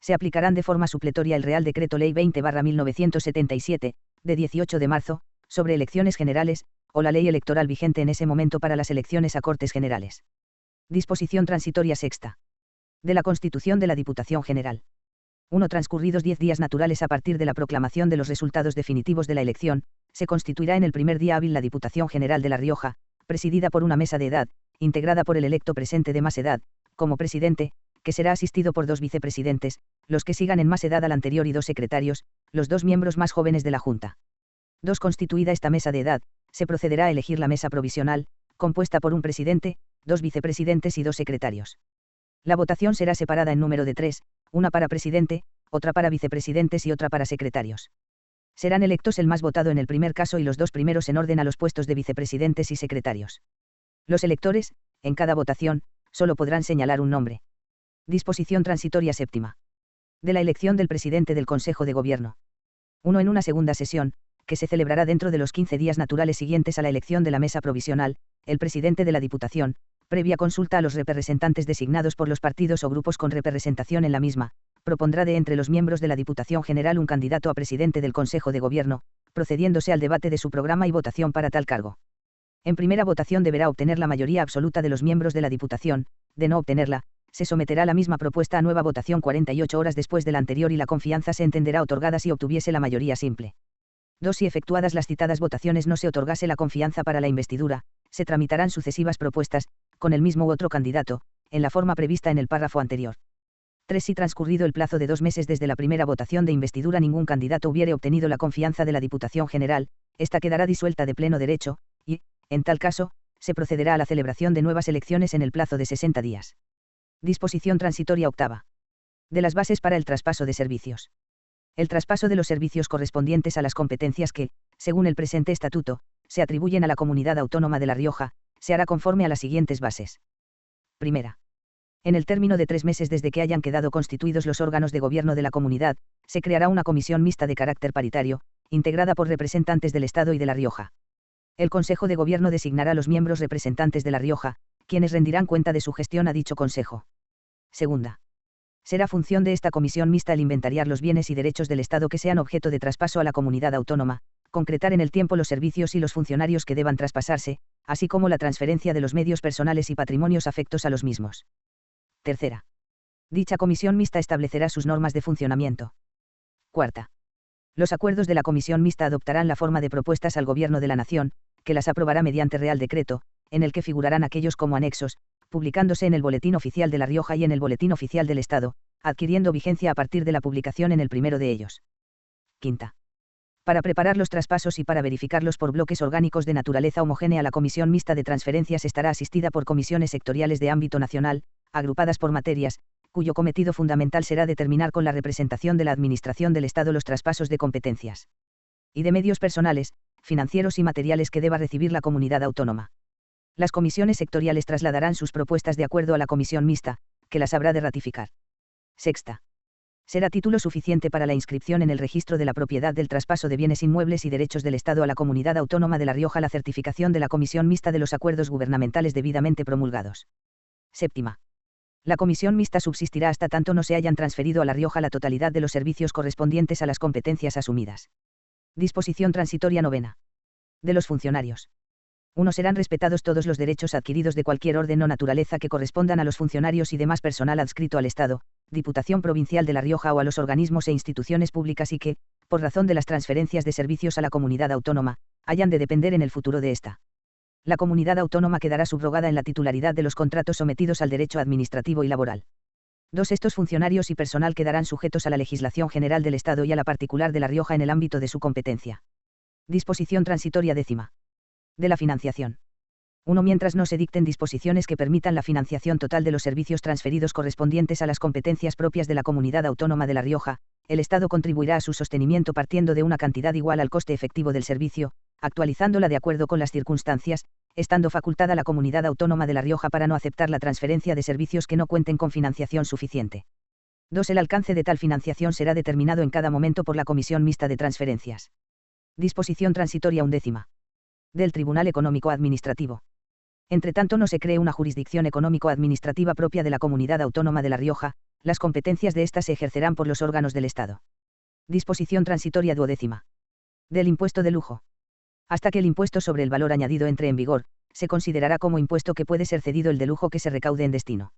Se aplicarán de forma supletoria el Real Decreto Ley 20/1977, de 18 de marzo, sobre elecciones generales, o la ley electoral vigente en ese momento para las elecciones a Cortes Generales. Disposición transitoria sexta. De la Constitución de la Diputación General. 1. Transcurridos 10 días naturales a partir de la proclamación de los resultados definitivos de la elección, se constituirá en el primer día hábil la Diputación General de La Rioja, presidida por una mesa de edad, integrada por el electo presente de más edad, como presidente, que será asistido por 2 vicepresidentes, los que sigan en más edad al anterior y 2 secretarios, los 2 miembros más jóvenes de la Junta. 2. Constituida esta mesa de edad, se procederá a elegir la mesa provisional, compuesta por un presidente, 2 vicepresidentes y 2 secretarios. La votación será separada en número de 3, una para presidente, otra para vicepresidentes y otra para secretarios. Serán electos el más votado en el primer caso y los dos primeros en orden a los puestos de vicepresidentes y secretarios. Los electores, en cada votación, solo podrán señalar un nombre. Disposición transitoria séptima. De la elección del presidente del Consejo de Gobierno. 1. En una segunda sesión, que se celebrará dentro de los 15 días naturales siguientes a la elección de la mesa provisional, el presidente de la Diputación, previa consulta a los representantes designados por los partidos o grupos con representación en la misma, propondrá de entre los miembros de la Diputación General un candidato a presidente del Consejo de Gobierno, procediéndose al debate de su programa y votación para tal cargo. En primera votación deberá obtener la mayoría absoluta de los miembros de la Diputación, de no obtenerla, se someterá la misma propuesta a nueva votación 48 horas después de la anterior y la confianza se entenderá otorgada si obtuviese la mayoría simple. 2. Si efectuadas las citadas votaciones no se otorgase la confianza para la investidura, se tramitarán sucesivas propuestas, con el mismo u otro candidato, en la forma prevista en el párrafo anterior. 3. Si transcurrido el plazo de 2 meses desde la primera votación de investidura ningún candidato hubiere obtenido la confianza de la Diputación General, esta quedará disuelta de pleno derecho, y, en tal caso, se procederá a la celebración de nuevas elecciones en el plazo de 60 días. Disposición transitoria octava. De las bases para el traspaso de servicios. El traspaso de los servicios correspondientes a las competencias que, según el presente estatuto, se atribuyen a la Comunidad Autónoma de La Rioja, se hará conforme a las siguientes bases. Primera. En el término de 3 meses desde que hayan quedado constituidos los órganos de gobierno de la comunidad, se creará una comisión mixta de carácter paritario, integrada por representantes del Estado y de La Rioja. El Consejo de Gobierno designará los miembros representantes de La Rioja, quienes rendirán cuenta de su gestión a dicho Consejo. Segunda. Será función de esta comisión mixta el inventariar los bienes y derechos del Estado que sean objeto de traspaso a la comunidad autónoma, concretar en el tiempo los servicios y los funcionarios que deban traspasarse, así como la transferencia de los medios personales y patrimonios afectos a los mismos. Tercera. Dicha comisión mixta establecerá sus normas de funcionamiento. Cuarta. Los acuerdos de la comisión mixta adoptarán la forma de propuestas al Gobierno de la Nación, que las aprobará mediante Real Decreto, en el que figurarán aquellos como anexos, publicándose en el Boletín Oficial de La Rioja y en el Boletín Oficial del Estado, adquiriendo vigencia a partir de la publicación en el primero de ellos. Quinta. Para preparar los traspasos y para verificarlos por bloques orgánicos de naturaleza homogénea, la Comisión Mixta de Transferencias estará asistida por comisiones sectoriales de ámbito nacional, agrupadas por materias, cuyo cometido fundamental será determinar con la representación de la Administración del Estado los traspasos de competencias y de medios personales, financieros y materiales que deba recibir la comunidad autónoma. Las comisiones sectoriales trasladarán sus propuestas de acuerdo a la Comisión Mixta, que las habrá de ratificar. Sexta. Será título suficiente para la inscripción en el registro de la propiedad del traspaso de bienes inmuebles y derechos del Estado a la Comunidad Autónoma de La Rioja la certificación de la Comisión Mixta de los acuerdos gubernamentales debidamente promulgados. Séptima. La comisión mixta subsistirá hasta tanto no se hayan transferido a La Rioja la totalidad de los servicios correspondientes a las competencias asumidas. Disposición transitoria novena. De los funcionarios. 1. Serán respetados todos los derechos adquiridos de cualquier orden o naturaleza que correspondan a los funcionarios y demás personal adscrito al Estado, Diputación Provincial de La Rioja o a los organismos e instituciones públicas y que, por razón de las transferencias de servicios a la comunidad autónoma, hayan de depender en el futuro de esta. La comunidad autónoma quedará subrogada en la titularidad de los contratos sometidos al derecho administrativo y laboral. 2. Estos funcionarios y personal quedarán sujetos a la legislación general del Estado y a la particular de La Rioja en el ámbito de su competencia. Disposición transitoria décima. De la financiación. 1. Mientras no se dicten disposiciones que permitan la financiación total de los servicios transferidos correspondientes a las competencias propias de la Comunidad Autónoma de La Rioja, el Estado contribuirá a su sostenimiento partiendo de una cantidad igual al coste efectivo del servicio, actualizándola de acuerdo con las circunstancias, estando facultada la Comunidad Autónoma de La Rioja para no aceptar la transferencia de servicios que no cuenten con financiación suficiente. 2. El alcance de tal financiación será determinado en cada momento por la Comisión Mixta de Transferencias. Disposición transitoria undécima. Del Tribunal Económico Administrativo. Entre tanto no se cree una jurisdicción económico-administrativa propia de la Comunidad Autónoma de La Rioja, las competencias de ésta se ejercerán por los órganos del Estado. Disposición transitoria duodécima. Del impuesto de lujo. Hasta que el impuesto sobre el valor añadido entre en vigor, se considerará como impuesto que puede ser cedido el de lujo que se recaude en destino.